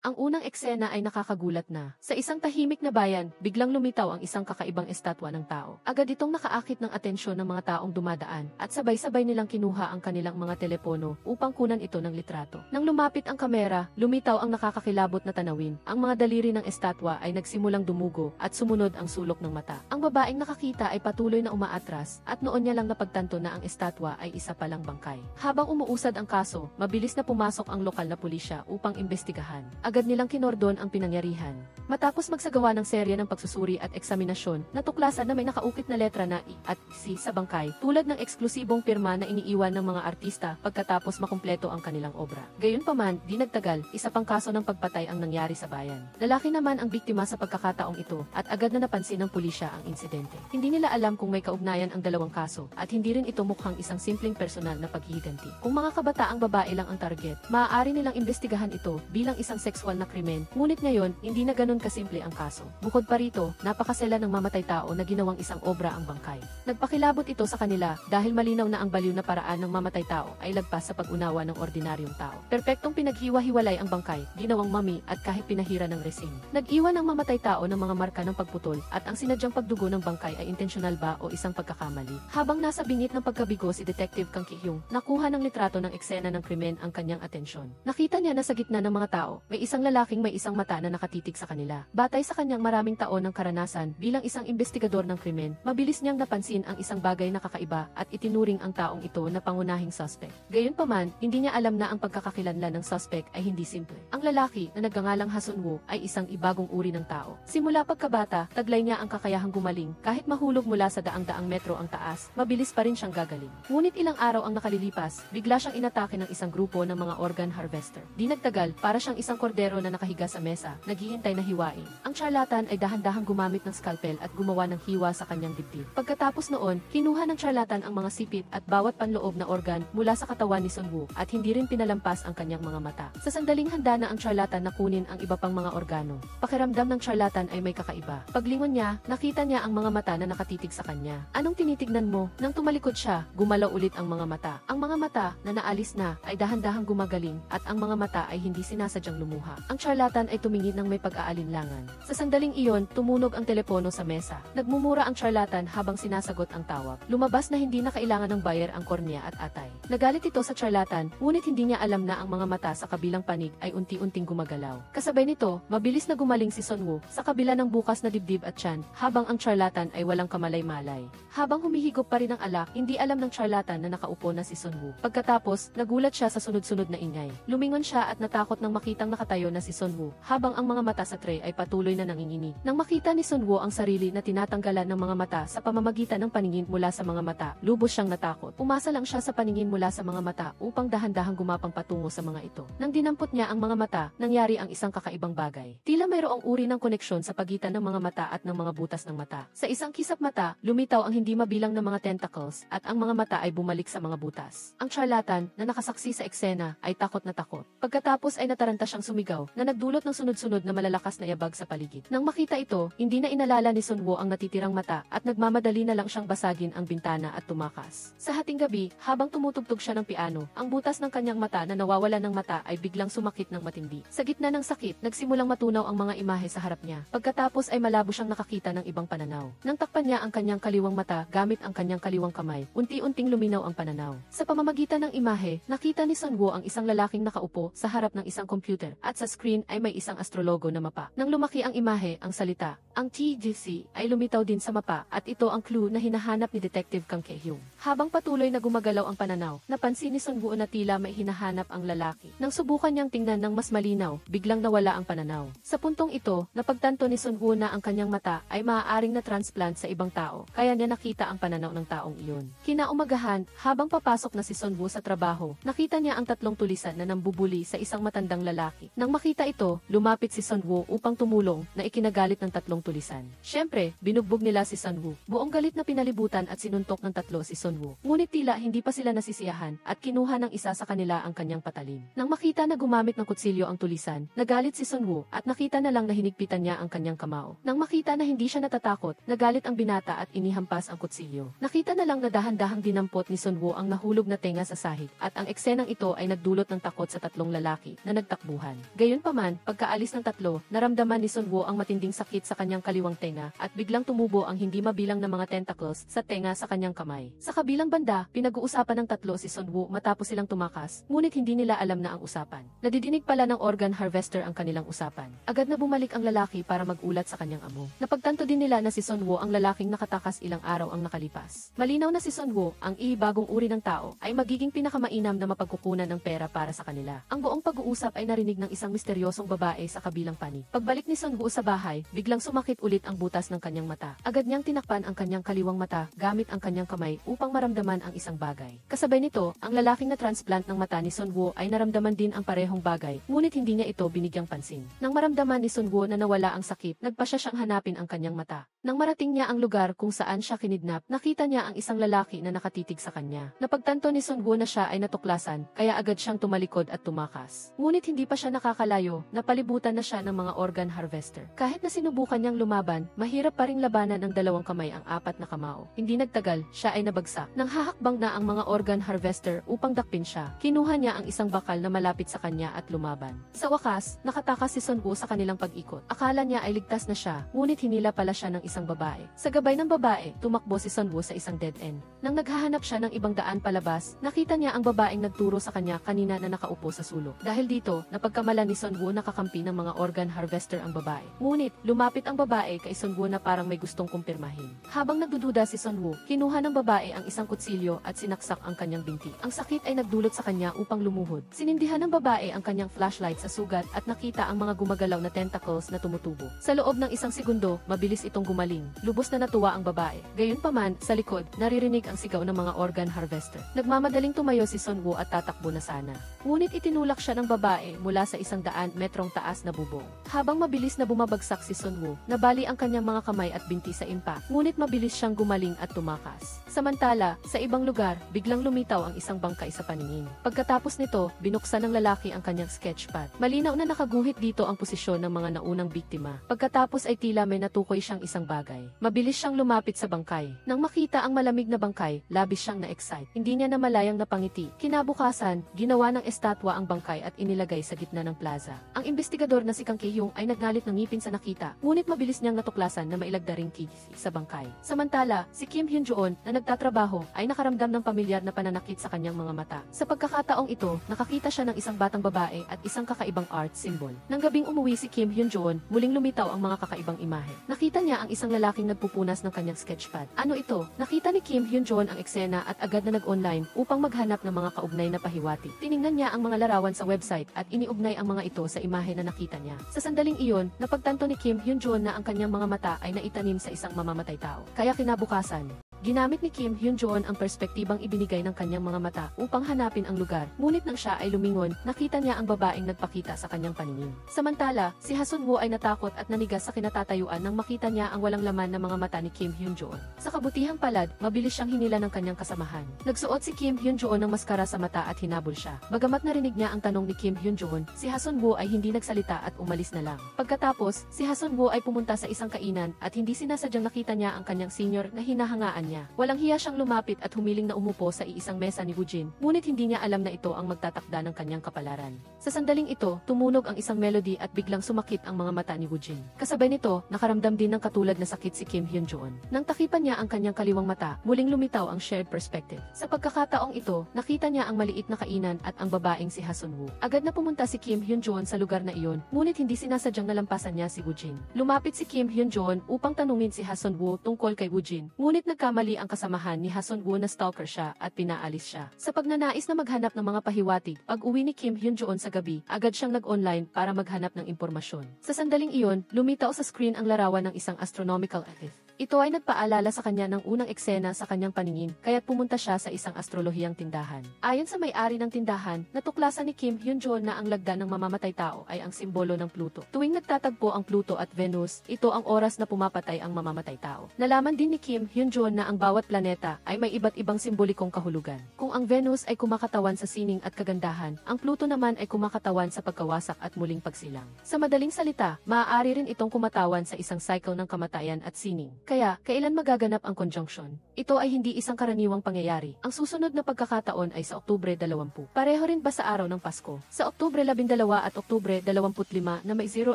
Ang unang eksena ay nakakagulat na. Sa isang tahimik na bayan, biglang lumitaw ang isang kakaibang estatwa ng tao. Agad itong nakaakit ng atensyon ng mga taong dumadaan at sabay-sabay nilang kinuha ang kanilang mga telepono upang kunan ito ng litrato. Nang lumapit ang kamera, lumitaw ang nakakakilabot na tanawin. Ang mga daliri ng estatwa ay nagsimulang dumugo at sumunod ang sulok ng mata. Ang babaeng nakakita ay patuloy na umaatras at noon niya lang napagtanto na ang estatwa ay isa palang bangkay. Habang umuusad ang kaso, mabilis na pumasok ang lokal na pulisya upang imbestigahan. Agad nilang kinordon ang pinangyarihan. Matapos magsagawa ng serya ng pagsusuri at eksaminasyon, natuklasan na may nakaukit na letra na I at C sa bangkay, tulad ng eksklusibong pirma na iniiwan ng mga artista pagkatapos makumpleto ang kanilang obra. Gayunpaman, di nagtagal, isa pang kaso ng pagpatay ang nangyari sa bayan. Lalaki naman ang biktima sa pagkakataong ito at agad na napansin ng pulisya ang insidente. Hindi nila alam kung may kaugnayan ang dalawang kaso at hindi rin ito mukhang isang simpleng personal na paghihiganti. Kung mga kabataang babae lang ang target, maaari nilang imbestigahan ito bilang isang sexual na krimen, ngunit ngayon, hindi na ganun kasimple ang kaso. Bukod pa rito, napakasela ng mamatay tao na ginawang isang obra ang bangkay. Nagpakilabot ito sa kanila dahil malinaw na ang baliw na paraan ng mamatay tao ay lagpas sa pag-unawa ng ordinaryong tao. Perpektong pinaghiwa-hiwalay ang bangkay, ginawang mami at kahit pinahira ng resin. Nag-iwan ng mamatay tao ng mga marka ng pagputol at ang sinadyang pagdugo ng bangkay ay intensyonal ba o isang pagkakamali. Habang nasa bingit ng pagkabigo si Detective Kang Ki-hyung, nakuha ng litrato ng eksena ng krimen ang kanyang atensyon. Nakita niya na sa gitna ng mga tao, may isang lalaking may isang mata na nakatitig sa kanila. Batay sa kanyang maraming taon ng karanasan bilang isang investigador ng krimen, mabilis niyang napansin ang isang bagay na kakaiba at itinuring ang taong ito na pangunahing suspect. Gayunpaman, hindi niya alam na ang pagkakakilanlan ng suspect ay hindi simple. Ang lalaki na nagngangalang Hasun Woo ay isang ibagong uri ng tao. Simula pagkabata, taglay niya ang kakayahang gumaling kahit mahulog mula sa daang-daang metro ang taas, mabilis pa rin siyang gagaling. Ngunit ilang araw ang nakalilipas, bigla siyang inatake ng isang grupo ng mga organ harvester. Di nagtagal, para siyang isang kordero na nakahiga sa mesa, naghihintay na hiwain. Ang charlatan ay dahan-dahang gumamit ng scalpel at gumawa ng hiwa sa kanyang dibdib. Pagkatapos noon, kinuha ng charlatan ang mga sipit at bawat panloob na organ mula sa katawan ni Sun Woo at hindi rin pinalampas ang kanyang mga mata. Sa sandaling handa na ang charlatan na kunin ang iba pang mga organo, pakiramdam ng charlatan ay may kakaiba. Paglingon niya, nakita niya ang mga mata na nakatitig sa kanya. Anong tinitignan mo? Nang tumalikod siya, gumalaw ulit ang mga mata. Ang mga mata na naalis na ay dahan-dahang gumagaling at ang mga mata ay hindi sinasadyang lumuha. Ang charlatan ay tumingin ng may pag-aalinlangan. Sa sandaling iyon, tumunog ang telepono sa mesa. Nagmumura ang charlatan habang sinasagot ang tawag. Lumabas na hindi na kailangan ng buyer ang kornea at atay. Nagalit ito sa charlatan, ngunit hindi niya alam na ang mga mata sa kabilang panig ay unti-unting gumagalaw. Kasabay nito, mabilis na gumaling si Sun Woo sa kabila ng bukas na dibdib at tiyan, habang ang charlatan ay walang kamalay-malay. Habang humihigop pa rin ang alak, hindi alam ng charlatan na nakaupo na si Sun Woo. Pagkatapos, nagulat siya sa sunod-sunod na ingay. Lumingon siya at natakot nang makitang nakatayo na si Sun Woo, habang ang mga mata sa tray ay patuloy na nanginginig. Nang makita ni Sun Woo ang sarili na tinatanggalan ng mga mata sa pamamagitan ng paningin mula sa mga mata, lubos siyang natakot. Umasa lang siya sa paningin mula sa mga mata upang dahan-dahang gumapang patungo sa mga ito. Nang dinampot niya ang mga mata, nangyari ang isang kakaibang bagay. Tila mayroong uri ng koneksyon sa pagitan ng mga mata at ng mga butas ng mata. Sa isang kisap mata, lumitaw ang hindi mabilang na mga tentacles at ang mga mata ay bumalik sa mga butas. Ang charlatan na nakasaksi sa eksena ay takot na takot. Pagkatapos ay nataranta siyang sumigaw na nagdulot ng sunod-sunod na malalakas na yabag sa paligid. Nang makita ito, hindi na inalala ni Sun Woo ang natitirang mata at nagmamadali na lang siyang basagin ang bintana at tumakas. Sa hating gabi, habang tumutugtog siya ng piano, ang butas ng kanyang mata na nawawala ng mata ay biglang sumakit ng matindi. Sa gitna ng sakit, nagsimulang matunaw ang mga imahe sa harap niya. Pagkatapos ay malabo siyang nakakita ng ibang pananaw. Nang takpan niya ang kanyang kaliwang mata gamit ang kanyang kaliwang kamay, unti-unting luminaw ang pananaw. Sa pamamagitan ng imahe, nakita ni Sun Woo ang isang lalaking nakaupo sa harap ng isang computer at sa screen ay may isang astrologo na mapa. Nang lumaki ang imahe, ang salita, ang TGC ay lumitaw din sa mapa at ito ang clue na hinahanap ni Detective Kang Ki-hyung. Habang patuloy na gumagalaw ang pananaw, napansin ni Sun Woo na tila may hinahanap ang lalaki. Nang subukan niyang tingnan ng mas malinaw, biglang nawala ang pananaw. Sa puntong ito, napagtanto ni Sun Woo na ang kanyang mata ay maaaring na transplant sa ibang tao, kaya niya nakita ang pananaw ng taong iyon. Kinaumagahan, habang papasok na si Sun Woo sa trabaho, nakita niya ang tatlong tulisan na nambubuli sa isang matandang lalaki. Nang makita ito, lumapit si Sun Woo upang tumulong na ikinagalit ng tatlong tatlong tulisan. Siyempre, binugbog nila si Sunwoo. Buong galit na pinalibutan at sinuntok ng tatlo si Sunwoo. Ngunit tila hindi pa sila nasisiyahan at kinuha ng isa sa kanila ang kanyang patalim. Nang makita na gumamit ng kutsilyo ang tulisan, nagalit si Sunwoo at nakita na lang na hinigpitan niya ang kanyang kamao. Nang makita na hindi siya natatakot, nagalit ang binata at inihampas ang kutsilyo. Nakita na lang na dahan-dahang dinampot ni Sunwoo ang nahulog na tenga sa sahig at ang eksenang ito ay nagdulot ng takot sa tatlong lalaki na nagtakbuhan. Gayunpaman, pagkaalis ng tatlo, naramdaman ni Sunwoo ang matinding sakit sa kanyang kaliwang tenga at biglang tumubo ang hindi mabilang na mga tentacles sa tenga sa kanyang kamay. Sa kabilang banda, pinag-uusapan ng tatlo si Sunwoo matapos silang tumakas, ngunit hindi nila alam na ang usapan. Nadidinig pala ng organ harvester ang kanilang usapan. Agad na bumalik ang lalaki para magulat sa kanyang amo. Napagtanto din nila na si Sunwoo ang lalaking nakatakas ilang araw ang nakalipas. Malinaw na si Sunwoo, ang bagong uri ng tao, ay magiging pinakamainam na mapagkukunan ng pera para sa kanila. Ang buong pag-uusap ay narinig ng isang misteryosong babae sa kabilang panig. Pagbalik ni Sunwoo sa bahay, biglang sumakit ulit ang butas ng kanyang mata. Agad niyang tinakpan ang kanyang kaliwang mata gamit ang kanyang kamay upang maramdaman ang isang bagay. Kasabay nito, ang lalaking na transplant ng mata ni Sunwoo ay naramdaman din ang parehong bagay, ngunit hindi niya ito binigyang pansin. Nang maramdaman ni Sunwoo na nawala ang sakit, nagpa siya siyang hanapin ang kanyang mata. Nang marating niya ang lugar kung saan siya kinidnap, nakita niya ang isang lalaki na nakatitig sa kanya. Napagtanto ni Sunwoo na siya ay natuklasan, kaya agad siyang tumalikod at tumakas. Ngunit hindi pa siya nakakalayo, napalibutan na siya ng mga organ harvester. Kahit na sinubukan niyang lumaban, mahirap pa ring labanan ng dalawang kamay ang apat na kamao. Hindi nagtagal, siya ay nabagsak. Nang hahakbang na ang mga organ harvester upang dakpin siya, kinuha niya ang isang bakal na malapit sa kanya at lumaban. Sa wakas, nakatakas si Sunwoo sa kanilang pag-ikot. Akala niya ay ligtas na siya, ngunit hinila pala siya ng isang babae. Sa gabay ng babae, tumakbo si Sunwoo sa isang dead end. Nang naghahanap siya ng ibang daan palabas, nakita niya ang babaeng nagturo sa kanya kanina na nakaupo sa sulok. Dahil dito, napagkamala ni Sunwoo na kakampi ng mga organ harvester ang babae. Ngunit, lumapit ang babae kay Sunwoo na parang may gustong kumpirmahin. Habang nagdududa si Sunwoo, kinuha ng babae ang isang kutsilyo at sinaksak ang kanyang binti. Ang sakit ay nagdulot sa kanya upang lumuhod. Sinindihan ng babae ang kanyang flashlight sa sugat at nakita ang mga gumagalaw na tentacles na tumutubo. Sa loob ng isang segundo, mabilis itong gumaling. Lubos na natuwa ang babae. Gayunpaman, sa likod, naririnig ang sigaw ng mga organ harvester. Nagmamadaling tumayo si Sunwoo at tatakbo na sana. Ngunit itinulak siya ng babae mula sa 100 metrong taas na bubong. Habang mabilis na bumabagsak si Sunwoo, nabali ang kanyang mga kamay at binti sa impact. Ngunit mabilis siyang gumaling at tumakas. Samantala, sa ibang lugar, biglang lumitaw ang isang bangkay sa paningin. Pagkatapos nito, binuksan ng lalaki ang kanyang sketchpad. Malinaw na nakaguhit dito ang posisyon ng mga naunang biktima. Pagkatapos ay tila may natukoy siyang isang bagay. Mabilis siyang lumapit sa bangkay. Nang makita ang malamig na bangkay, labis siyang na-excite. Hindi niya namalayang napangiti. Kinabukasan, ginawa ng estatwa ang bangkay at inilagay sa gitna ng plaza. Ang investigador na si Kang Ki-hyung ay nagnalit ng ngipin sa nakita, ngunit mabilis niyang natuklasan na mailagda ring kisi sa bangkay. Samantala, si Kim Hyun-joon na nagtatrabaho ay nakaramdam ng pamilyar na pananakit sa kanyang mga mata. Sa pagkakataong ito, nakakita siya ng isang batang babae at isang kakaibang art symbol. Nang gabing umuwi si Kim Hyun-joon, muling lumitaw ang mga kakaibang imahe. Nakita niya ang isang lalaking nagpupunas ng kanyang sketchpad. Ano ito? Nakita ni Kim Hyun-joon ang eksena at agad na nag-online upang maghanap ng mga kaugnay na pahiwatig. Tiningnan niya ang mga larawan sa website at iniugnay ang mga ito sa imahe na nakita niya. Sa sandaling iyon, napagtanto ni Kim Hyun-joon na ang kanyang mga mata ay naitanim sa isang mamamatay tao. Kaya kinabukasan, ginamit ni Kim Hyun-joon ang perspektibang ibinigay ng kanyang mga mata upang hanapin ang lugar. Ngunit nang siya ay lumingon, nakita niya ang babaeng nagpakita sa kanyang paningin. Samantala, si Ha Sunwoo ay natakot at nanigas sa kinatatayuan nang makita niya ang walang laman na mga mata ni Kim Hyun-joon. Sa kabutihang palad, mabilis siyang hinila ng kanyang kasamahan. Nagsuot si Kim Hyun-joon ng maskara sa mata at hinabol siya. Bagamat narinig niya ang tanong ni Kim Hyun-joon, si Ha Sunwoo ay hindi nagsalita at umalis na lang. Pagkatapos, si Ha Sunwoo ay pumunta sa isang kainan at hindi sinasadyang nakita niya ang kanyang senior na hinahangaan niya. Walang hiya siyang lumapit at humiling na umupo sa iisang mesa ni Woojin, ngunit hindi niya alam na ito ang magtatakda ng kanyang kapalaran. Sa sandaling ito, tumunog ang isang melody at biglang sumakit ang mga mata ni Woojin. Kasabay nito, nakaramdam din ng katulad na sakit si Kim Hyun-joon. Nang takipan niya ang kanyang kaliwang mata, muling lumitaw ang shared perspective. Sa pagkakataong ito, nakita niya ang maliit na kainan at ang babaeng si Ha Sunwoo. Agad na pumunta si Kim Hyun-joon sa lugar na iyon, ngunit hindi sinasadyang nalampasan niya si Woojin. Lumapit si Kim Hyun-joon upang tanungin si Ha Sunwoo tungkol kay Woojin, ngunit nagkamali ang kasamahan ni Ha Sunwoo na stalker siya at pinaalis siya. Sa pagnanais na maghanap ng mga pahiwatig, pag-uwi ni Kim Hyun-joon sa gabi, agad siyang nag-online para maghanap ng impormasyon. Sa sandaling iyon, lumitaw sa screen ang larawan ng isang astronomical object. Ito ay nagpaalala sa kanya ng unang eksena sa kanyang paningin, kaya't pumunta siya sa isang astrolohiyang tindahan. Ayon sa may-ari ng tindahan, natuklasan ni Kim Hyun-jol na ang lagda ng mamamatay tao ay ang simbolo ng Pluto. Tuwing nagtatagpo ang Pluto at Venus, ito ang oras na pumapatay ang mamamatay tao. Nalaman din ni Kim Hyun-jol na ang bawat planeta ay may iba't ibang simbolikong kahulugan. Kung ang Venus ay kumakatawan sa sining at kagandahan, ang Pluto naman ay kumakatawan sa pagkawasak at muling pagsilang. Sa madaling salita, maaari rin itong kumatawan sa isang cycle ng kamatayan at sining. Kaya, kailan magaganap ang conjunction? Ito ay hindi isang karaniwang pangyayari. Ang susunod na pagkakataon ay sa Oktubre 20. Pareho rin ba sa araw ng Pasko? Sa Oktubre 12 at Oktubre 25 na may zero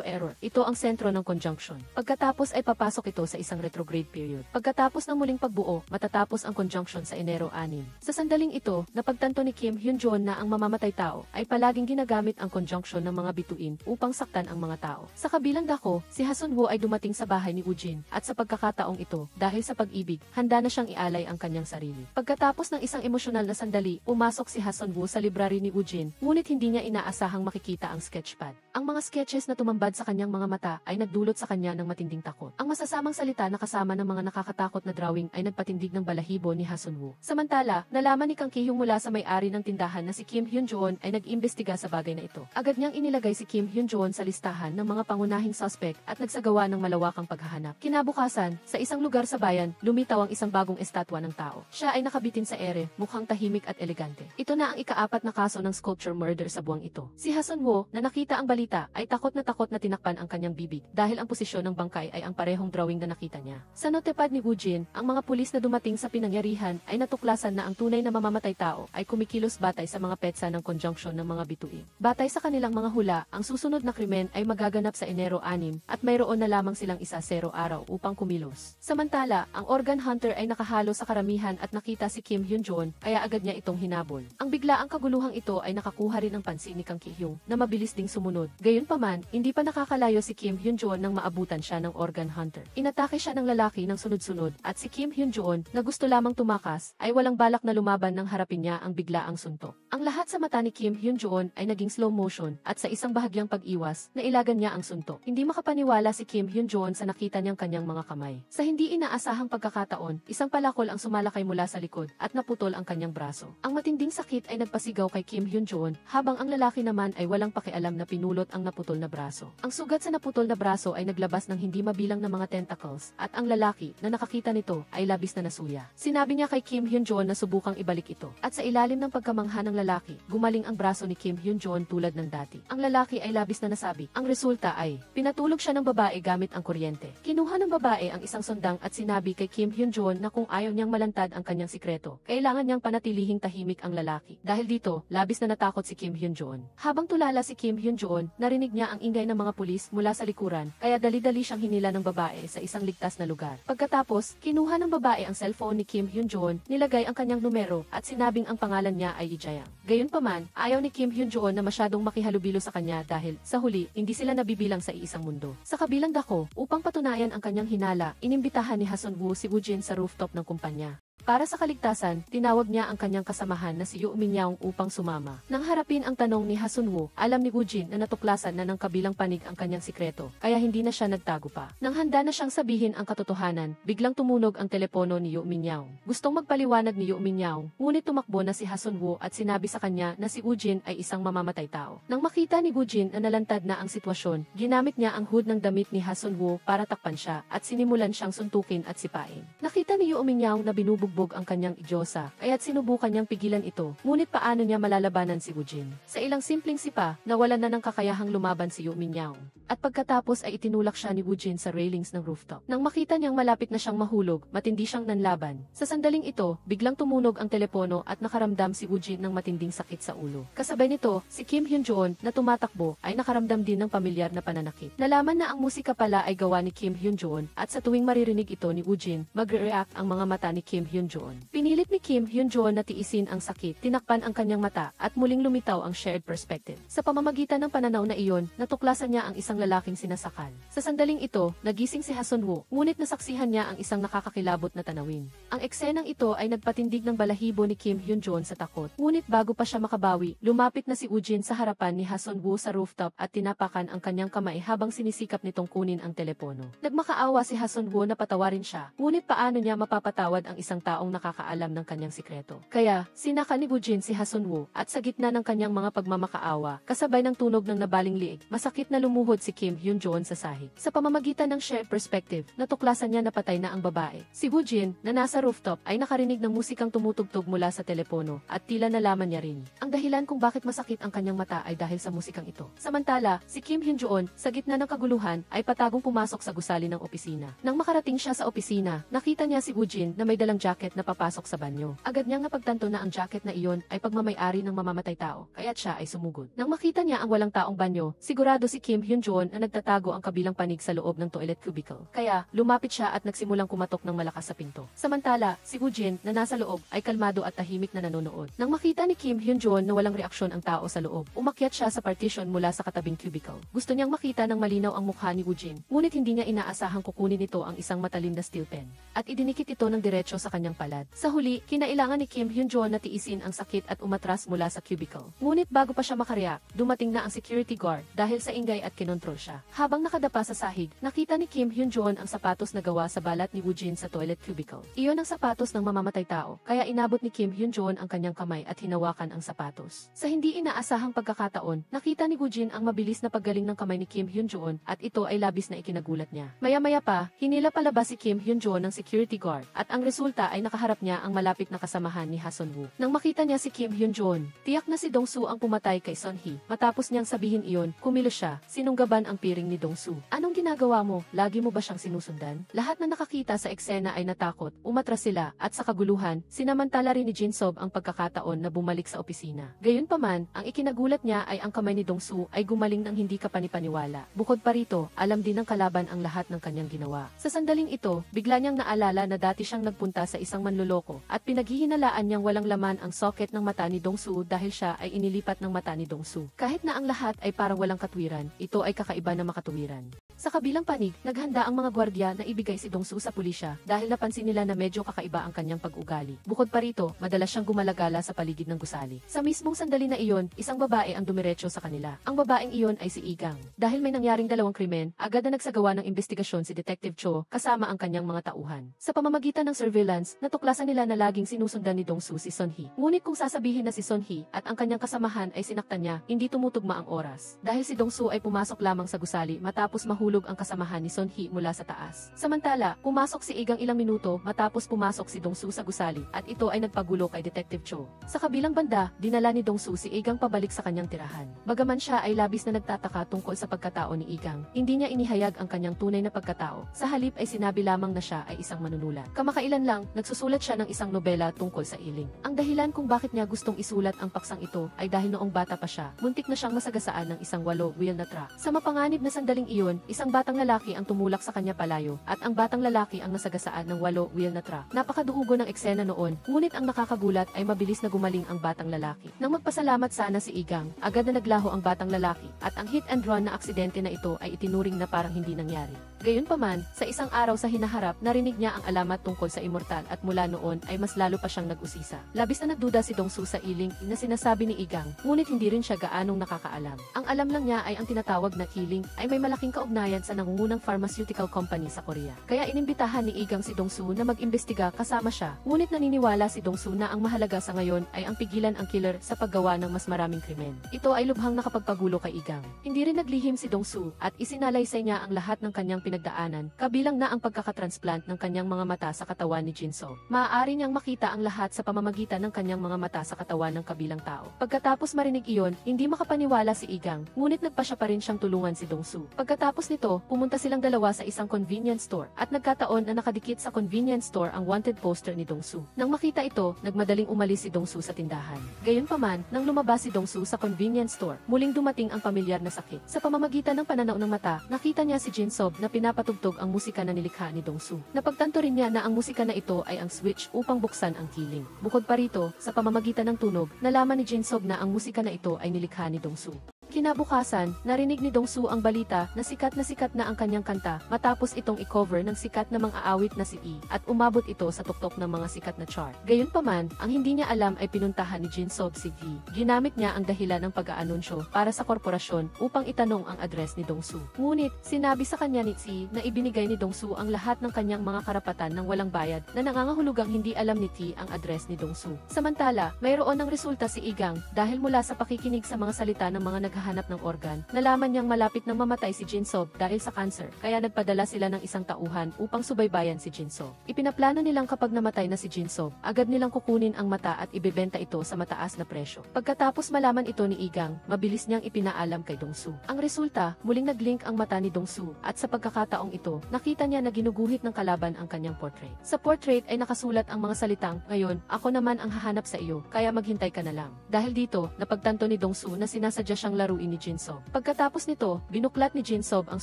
error, ito ang sentro ng conjunction. Pagkatapos ay papasok ito sa isang retrograde period. Pagkatapos ng muling pagbuo, matatapos ang conjunction sa Enero 6. Sa sandaling ito, napagtanto ni Kim Hyun-jol na ang mamamatay tao ay palaging ginagamit ang conjunction ng mga bituin upang saktan ang mga tao. Sa kabilang dako, si Ha Sun-woo ay dumating sa bahay ni Woo-jin at sa pagkakataong ito, dahil sa pag-ibig, handa na siyang ialay ang kanyang sarili. Pagkatapos ng isang emosyonal na sandali, pumasok si Ha Sun-woo sa library ni Woo-jin, ngunit hindi niya inaasahang makikita ang sketchpad. Ang mga sketches na tumambad sa kanyang mga mata ay nagdulot sa kanya ng matinding takot. Ang masasamang salita na kasama ng mga nakakatakot na drawing ay nagpatindig ng balahibo ni Ha Sun-woo. Samantala, nalaman ni Kang Ki-hyung mula sa may-ari ng tindahan na si Kim Hyun-jol ay nag-imbestiga sa bagay na ito. Agad niyang inilagay si Kim Hyun-jol sa listahan ng mga pangunahing suspect at nagsagawa ng malawakang paghahanap. Kinabukasan, sa isang lugar sa bayan, lumitaw ang isang bagong estatwa ng tao. Siya ay nakabitin sa ere, mukhang tahimik at elegante. Ito na ang ika-4 na kaso ng sculpture murder sa buwang ito. Si Ha Sun-woo, na nakita ang balita, ay takot na tinakpan ang kanyang bibig dahil ang posisyon ng bangkay ay ang parehong drawing na nakita niya. Sa notepad ni Woo-jin, ang mga pulis na dumating sa pinangyarihan ay natuklasan na ang tunay na mamamatay tao ay kumikilos batay sa mga petsa ng conjunction ng mga bituin. Batay sa kanilang mga hula, ang susunod na krimen ay magaganap sa Enero 6 at mayroon na lamang silang 1 araw upang kumilos. Samantala, ang organ hunter ay nakahalo sa karamihan at nakita si Kim Hyun-jol, kaya agad niya itong hinabol. Ang biglaang kaguluhang ito ay nakakuha rin ng pansin ni Kang Ki-hyung na mabilis ding sumunod. Gayunpaman, hindi pa nakakalayo si Kim Hyun-jol nang maabutan siya ng organ hunter. Inatake siya ng lalaki ng sunod-sunod at si Kim Hyun-jol, na gusto lamang tumakas, ay walang balak na lumaban nang harapin niya ang biglaang suntok. Ang lahat sa mata ni Kim Hyun-jol ay naging slow motion at sa isang bahagyang pag-iwas, nailagan niya ang suntok. Hindi makapaniwala si Kim Hyun-jol sa nakita niyang kanyang mga kamay. Sa hindi inaasahang pagkakataon, isang palakol ang sumalakay mula sa likod at naputol ang kanyang braso. Ang matinding sakit ay nagpasigaw kay Kim Hyun-jol, habang ang lalaki naman ay walang pakialam na pinulot ang naputol na braso. Ang sugat sa naputol na braso ay naglabas ng hindi mabilang na mga tentacles at ang lalaki na nakakita nito ay labis na nasuya. Sinabi niya kay Kim Hyun-jol na subukang ibalik ito at sa ilalim ng pagkamangha ng lalaki, gumaling ang braso ni Kim Hyun-jol tulad ng dati. Ang lalaki ay labis na nasabi. Ang resulta ay pinatulog siya ng babae gamit ang kuryente. Kinuha ng babae ang isang sundang at sinabi kay Kim Hyun-jol na kung ayaw niyang malantad ang kanyang sikreto, kailangan niyang panatilihing tahimik ang lalaki. Dahil dito, labis na natakot si Kim Hyun-jol. Habang tulala si Kim Hyun-jol, narinig niya ang ingay ng mga pulis mula sa likuran, kaya dali-dali siyang hinila ng babae sa isang ligtas na lugar. Pagkatapos, kinuha ng babae ang cellphone ni Kim Hyun-jol, nilagay ang kanyang numero at sinabing ang pangalan niya ay Lee Jae-young. Gayunpaman, ayaw ni Kim Hyun-jol na masyadong makihalubilo sa kanya dahil, sa huli, hindi sila nabibilang sa iisang mundo. Sa kabilang dako, upang patunayan ang kanyang hinala, inimbitahan ni Ha Sun-woo si Woo-jin sa rooftop ng kumpanya. Para sa kaligtasan, tinawag niya ang kanyang kasamahan na si Yoo Min-young upang sumama. Nang harapin ang tanong ni Ha Sun-woo, alam ni Woo-jin na natuklasan na ng kabilang panig ang kanyang sikreto, kaya hindi na siya nagtago pa. Nang handa na siyang sabihin ang katotohanan, biglang tumunog ang telepono ni Yoo Min-young. Gustong magpaliwanag ni Yoo Min-young, ngunit tumakbo na si Ha Sun-woo at sinabi sa kanya na si Woo-jin ay isang mamamatay tao. Nang makita ni Woo-jin na nalantad na ang sitwasyon, ginamit niya ang hood ng damit ni Ha Sun-woo para takpan siya at sinimulan siyang suntukin at sipain. Nakita ni Yoo Min-young na binubugbog ang kanyang idyosa, kaya't sinubukan niyang pigilan ito, ngunit paano niya malalabanan si Woo-jin? Sa ilang simpleng sipa, nawalan na ng kakayahang lumaban si Yoo Min-young. At pagkatapos ay itinulak siya ni Woo-jin sa railings ng rooftop. Nang makita niyang malapit na siyang mahulog, matindi siyang nanlaban. Sa sandaling ito, biglang tumunog ang telepono at nakaramdam si Woo-jin ng matinding sakit sa ulo. Kasabay nito, si Kim Hyun-jol na tumatakbo ay nakaramdam din ng pamilyar na pananakit. Nalaman na ang musika pala ay gawa ni Kim Hyun-jol at sa tuwing maririnig ito ni Woo-jin, magre-react ang mga mata ni Kim Hyun-jol Hyun-joon. Pinilit ni Kim Hyun-joon na tiisin ang sakit, tinakpan ang kanyang mata, at muling lumitaw ang shared perspective. Sa pamamagitan ng pananaw na iyon, natuklasan niya ang isang lalaking sinasakal. Sa sandaling ito, nagising si Ha Sun-woo, ngunit nasaksihan niya ang isang nakakakilabot na tanawin. Ang eksenang ito ay nagpatindig ng balahibo ni Kim Hyun-joon sa takot. Ngunit bago pa siya makabawi, lumapit na si Woo-jin sa harapan ni Ha Sun-woo sa rooftop at tinapakan ang kanyang kamay habang sinisikap nitong kunin ang telepono. Nagmakaawa si Ha Sun-woo na patawarin siya, ngunit paano niya mapapatawad ang isang taong nakakaalam ng kanyang sikreto. Kaya, sinaka ni Woo-jin si Ha Sun-woo at sa gitna ng kanyang mga pagmamakaawa, kasabay ng tunog ng nabaling liig, masakit na lumuhod si Kim Hyun-joon sa sahig. Sa pamamagitan ng shared perspective, natuklasan niya na patay na ang babae. Si Woo-jin, na nasa rooftop, ay nakarinig ng musikang tumutugtog mula sa telepono at tila nalaman niya rin ang dahilan kung bakit masakit ang kanyang mata ay dahil sa musikang ito. Samantala, si Kim Hyun-joon, sa gitna ng kaguluhan, ay patagong pumasok sa gusali ng opisina. Nang makarating siya sa opisina, nakita niya si Woo-jin na may dalang jacket na papasok sa banyo. Agad niyang napagtanto na ang jacket na iyon ay pagmamay-ari ng mamamatay tao, kaya't siya ay sumugod. Nang makita niya ang walang taong banyo, sigurado si Kim Hyun-joon na nagtatago ang kabilang panig sa loob ng toilet cubicle. Kaya, lumapit siya at nagsimulang kumatok ng malakas sa pinto. Samantala, si Woo-jin, na nasa loob, ay kalmado at tahimik na nanonood. Nang makita ni Kim Hyun-joon na walang reaksyon ang tao sa loob, umakyat siya sa partition mula sa katabing cubicle. Gusto niyang makita ng malinaw ang mukha ni Woo-jin, ngunit hindi niya inaasahang kukunin nito ang isang matalim na steel pen, at idinikit ito ng diretso sa kanyang palad. Sa huli, kinailangan ni Kim Hyun-joon na tiisin ang sakit at umatras mula sa cubicle. Ngunit bago pa siya makareact, dumating na ang security guard dahil sa ingay at kinontrol siya. Habang nakadapa sa sahig, nakita ni Kim Hyun-joon ang sapatos na gawa sa balat ni Woo-jin sa toilet cubicle. Iyon ang sapatos ng mamamatay tao, kaya inabot ni Kim Hyun-joon ang kanyang kamay at hinawakan ang sapatos. Sa hindi inaasahang pagkakataon, nakita ni Woo-jin ang mabilis na paggaling ng kamay ni Kim Hyun-joon at ito ay labis na ikinagulat niya. Maya-maya pa, hinila palabas si Kim Hyun-joon ng security guard at ang resulta ay nakaharap niya ang malapit na kasamahan ni Ha Sun-woo. Nang makita niya si Kim Hyun-joon, tiyak na si Dong-soo ang pumatay kay Son-hee. Matapos niyang sabihin iyon, kumilos siya, sinunggaban ang piring ni Dong-soo. Anong ginagawa mo? Lagi mo ba siyang sinusundan? Lahat na nakakita sa eksena ay natakot, umatras sila, at sa kaguluhan, sinamantala rin ni Jin-sob ang pagkakataon na bumalik sa opisina. Gayunpaman, ang ikinagulat niya ay ang kamay ni Dong-soo ay gumaling ng hindi kapanipaniwala. Bukod pa rito, alam din ng kalaban ang lahat ng kanyang ginawa. Sa sandaling ito, bigla niyang naalala na dati siyang nagpunta sa isang manloloko at pinaghihinalaan niyang walang laman ang socket ng mata ni Dong-soo dahil siya ay inilipat ng mata ni Dong-soo. Kahit na ang lahat ay parang walang katwiran, ito ay kakaiba na makatuwiran. Sa kabilang panig, naghanda ang mga gwardiya na ibigay si Dong-soo sa pulisya dahil napansin nila na medyo kakaiba ang kanyang pag-ugali. Bukod pa rito, madalas siyang gumalagala sa paligid ng gusali. Sa mismong sandali na iyon, isang babae ang dumiretso sa kanila. Ang babaeng iyon ay si Igang. Dahil may nangyaring dalawang krimen, agad na nagsagawa ng investigasyon si Detective Cho kasama ang kanyang mga tauhan. Sa pamamagitan ng surveillance, natuklasan nila na laging sinusundan ni Dong-soo si Son-hee. Ngunit kung sasabihin na si Son-hee at ang kanyang kasamahan ay sinaktan niya, hindi tumutugma ang oras. Dahil si Dong-soo ay pumasok lamang sa gusali matapos mahulog ang kasamahan ni Son-hee mula sa taas. Samantala, pumasok si Igang ilang minuto matapos pumasok si Dong-soo sa gusali at ito ay nagpagulo kay Detective Cho. Sa kabilang banda, dinala ni Dong-soo si Igang pabalik sa kanyang tirahan. Bagaman siya ay labis na nagtataka tungkol sa pagkatao ni Igang, hindi niya inihayag ang kanyang tunay na pagkatao. Sa halip ay sinabi lamang na siya ay isang manunulat. Kamakailan lang, nagsusulat siya ng isang nobela tungkol sa iling. Ang dahilan kung bakit niya gustong isulat ang paksang ito ay dahil noong bata pa siya, muntik na siyang masagasaan ng isang 8-wheel na truck. Sa mapanganib na sandaling iyon, isang batang lalaki ang tumulak sa kanya palayo at ang batang lalaki ang nasagasaan ng 8-wheel na truck. Napakadugo ng eksena noon, ngunit ang nakakagulat ay mabilis na gumaling ang batang lalaki. Nang magpasalamat sana si Igang, agad na naglaho ang batang lalaki at ang hit and run na aksidente na ito ay itinuring na parang hindi nangyari. Gayunpaman, sa isang araw sa hinaharap, narinig niya ang alamat tungkol sa immortal at mula noon ay mas lalo pa siyang nag-usisa. Labis na nagduda si Dong-soo sa iling na sinasabi ni Igang, ngunit hindi rin siya gaanong nakakaalam. Ang alam lang niya ay ang tinatawag na killing ay may malaking kaugnayan sa nangungunang pharmaceutical company sa Korea. Kaya inimbitahan ni Igang si Dong-soo na mag-imbestiga kasama siya, ngunit naniniwala si Dong-soo na ang mahalaga sa ngayon ay ang pigilan ang killer sa paggawa ng mas maraming krimen. Ito ay lubhang nakapagpagulo kay Igang. Hindi rin naglihim si Dong-soo at isinalaysay niya ang lahat ng kanyang pinagdaanan, kabilang na ang pagkakatransplant ng kanyang mga mata sa katawan ni Jin-soo. Maaari niyang makita ang lahat sa pamamagitan ng kanyang mga mata sa katawan ng kabilang tao. Pagkatapos marinig iyon, hindi makapaniwala si Igang, ngunit nagpa siya pa rin siyang tulungan si Dong-soo. Pagkatapos nito, pumunta silang dalawa sa isang convenience store at nagkataon na nakadikit sa convenience store ang wanted poster ni Dongsu. Nang makita ito, nagmadaling umalis si Dongsu sa tindahan. Gayunpaman, nang lumabas si Dongsu sa convenience store, muling dumating ang pamilyar na sakit. Sa pamamagitan ng pananaw ng mata, nakita niya si Jinsob na pinapatugtog ang musika na nilikha ni Dongsu. Napagtanto rin niya na ang musika na ito ay ang switch upang buksan ang kiling. Bukod pa rito, sa pamamagitan ng tunog, nalaman ni Jinsob na ang musika na ito ay nilikha ni Dongsu. Kinabukasan, narinig ni Dongsu ang balita na sikat na ang kanyang kanta matapos itong i-cover ng sikat na mga aawit na si E at umabot ito sa tuktok ng mga sikat na chart. Gayunpaman, ang hindi niya alam ay pinuntahan ni Jinsob si V. Ginamit niya ang dahilan ng pag-aanunsyo para sa korporasyon upang itanong ang address ni Dongsu. Ngunit, sinabi sa kanya ni T na ibinigay ni Dongsu ang lahat ng kanyang mga karapatan ng walang bayad na nangangahulugang hindi alam ni T ang address ni Dongsu. Samantala, mayroon ng resulta si Igang dahil mula sa pakikinig sa mga salita ng mga naghahanap ng organ, nalaman niyang malapit nang mamatay si Jinsob dahil sa cancer, kaya nagpadala sila ng isang tauhan upang subaybayan si Jinsob. Ipinaplano nilang kapag namatay na si Jinsob, agad nilang kukunin ang mata at ibebenta ito sa mataas na presyo. Pagkatapos malaman ito ni Igang, mabilis niyang ipinaalam kay Dongsu. Ang resulta, muling nag-link ang mata ni Dongsu at sa pagkakataong ito, nakita niya na ginuguhit ng kalaban ang kanyang portrait. Sa portrait ay nakasulat ang mga salitang, "Ngayon, ako naman ang hahanap sa iyo, kaya maghintay ka na lang." Dahil dito, napagtanto ni Dongsu na sinasadya siyang laruin ni Jinsob. Pagkatapos nito, binuklat ni Jinsob ang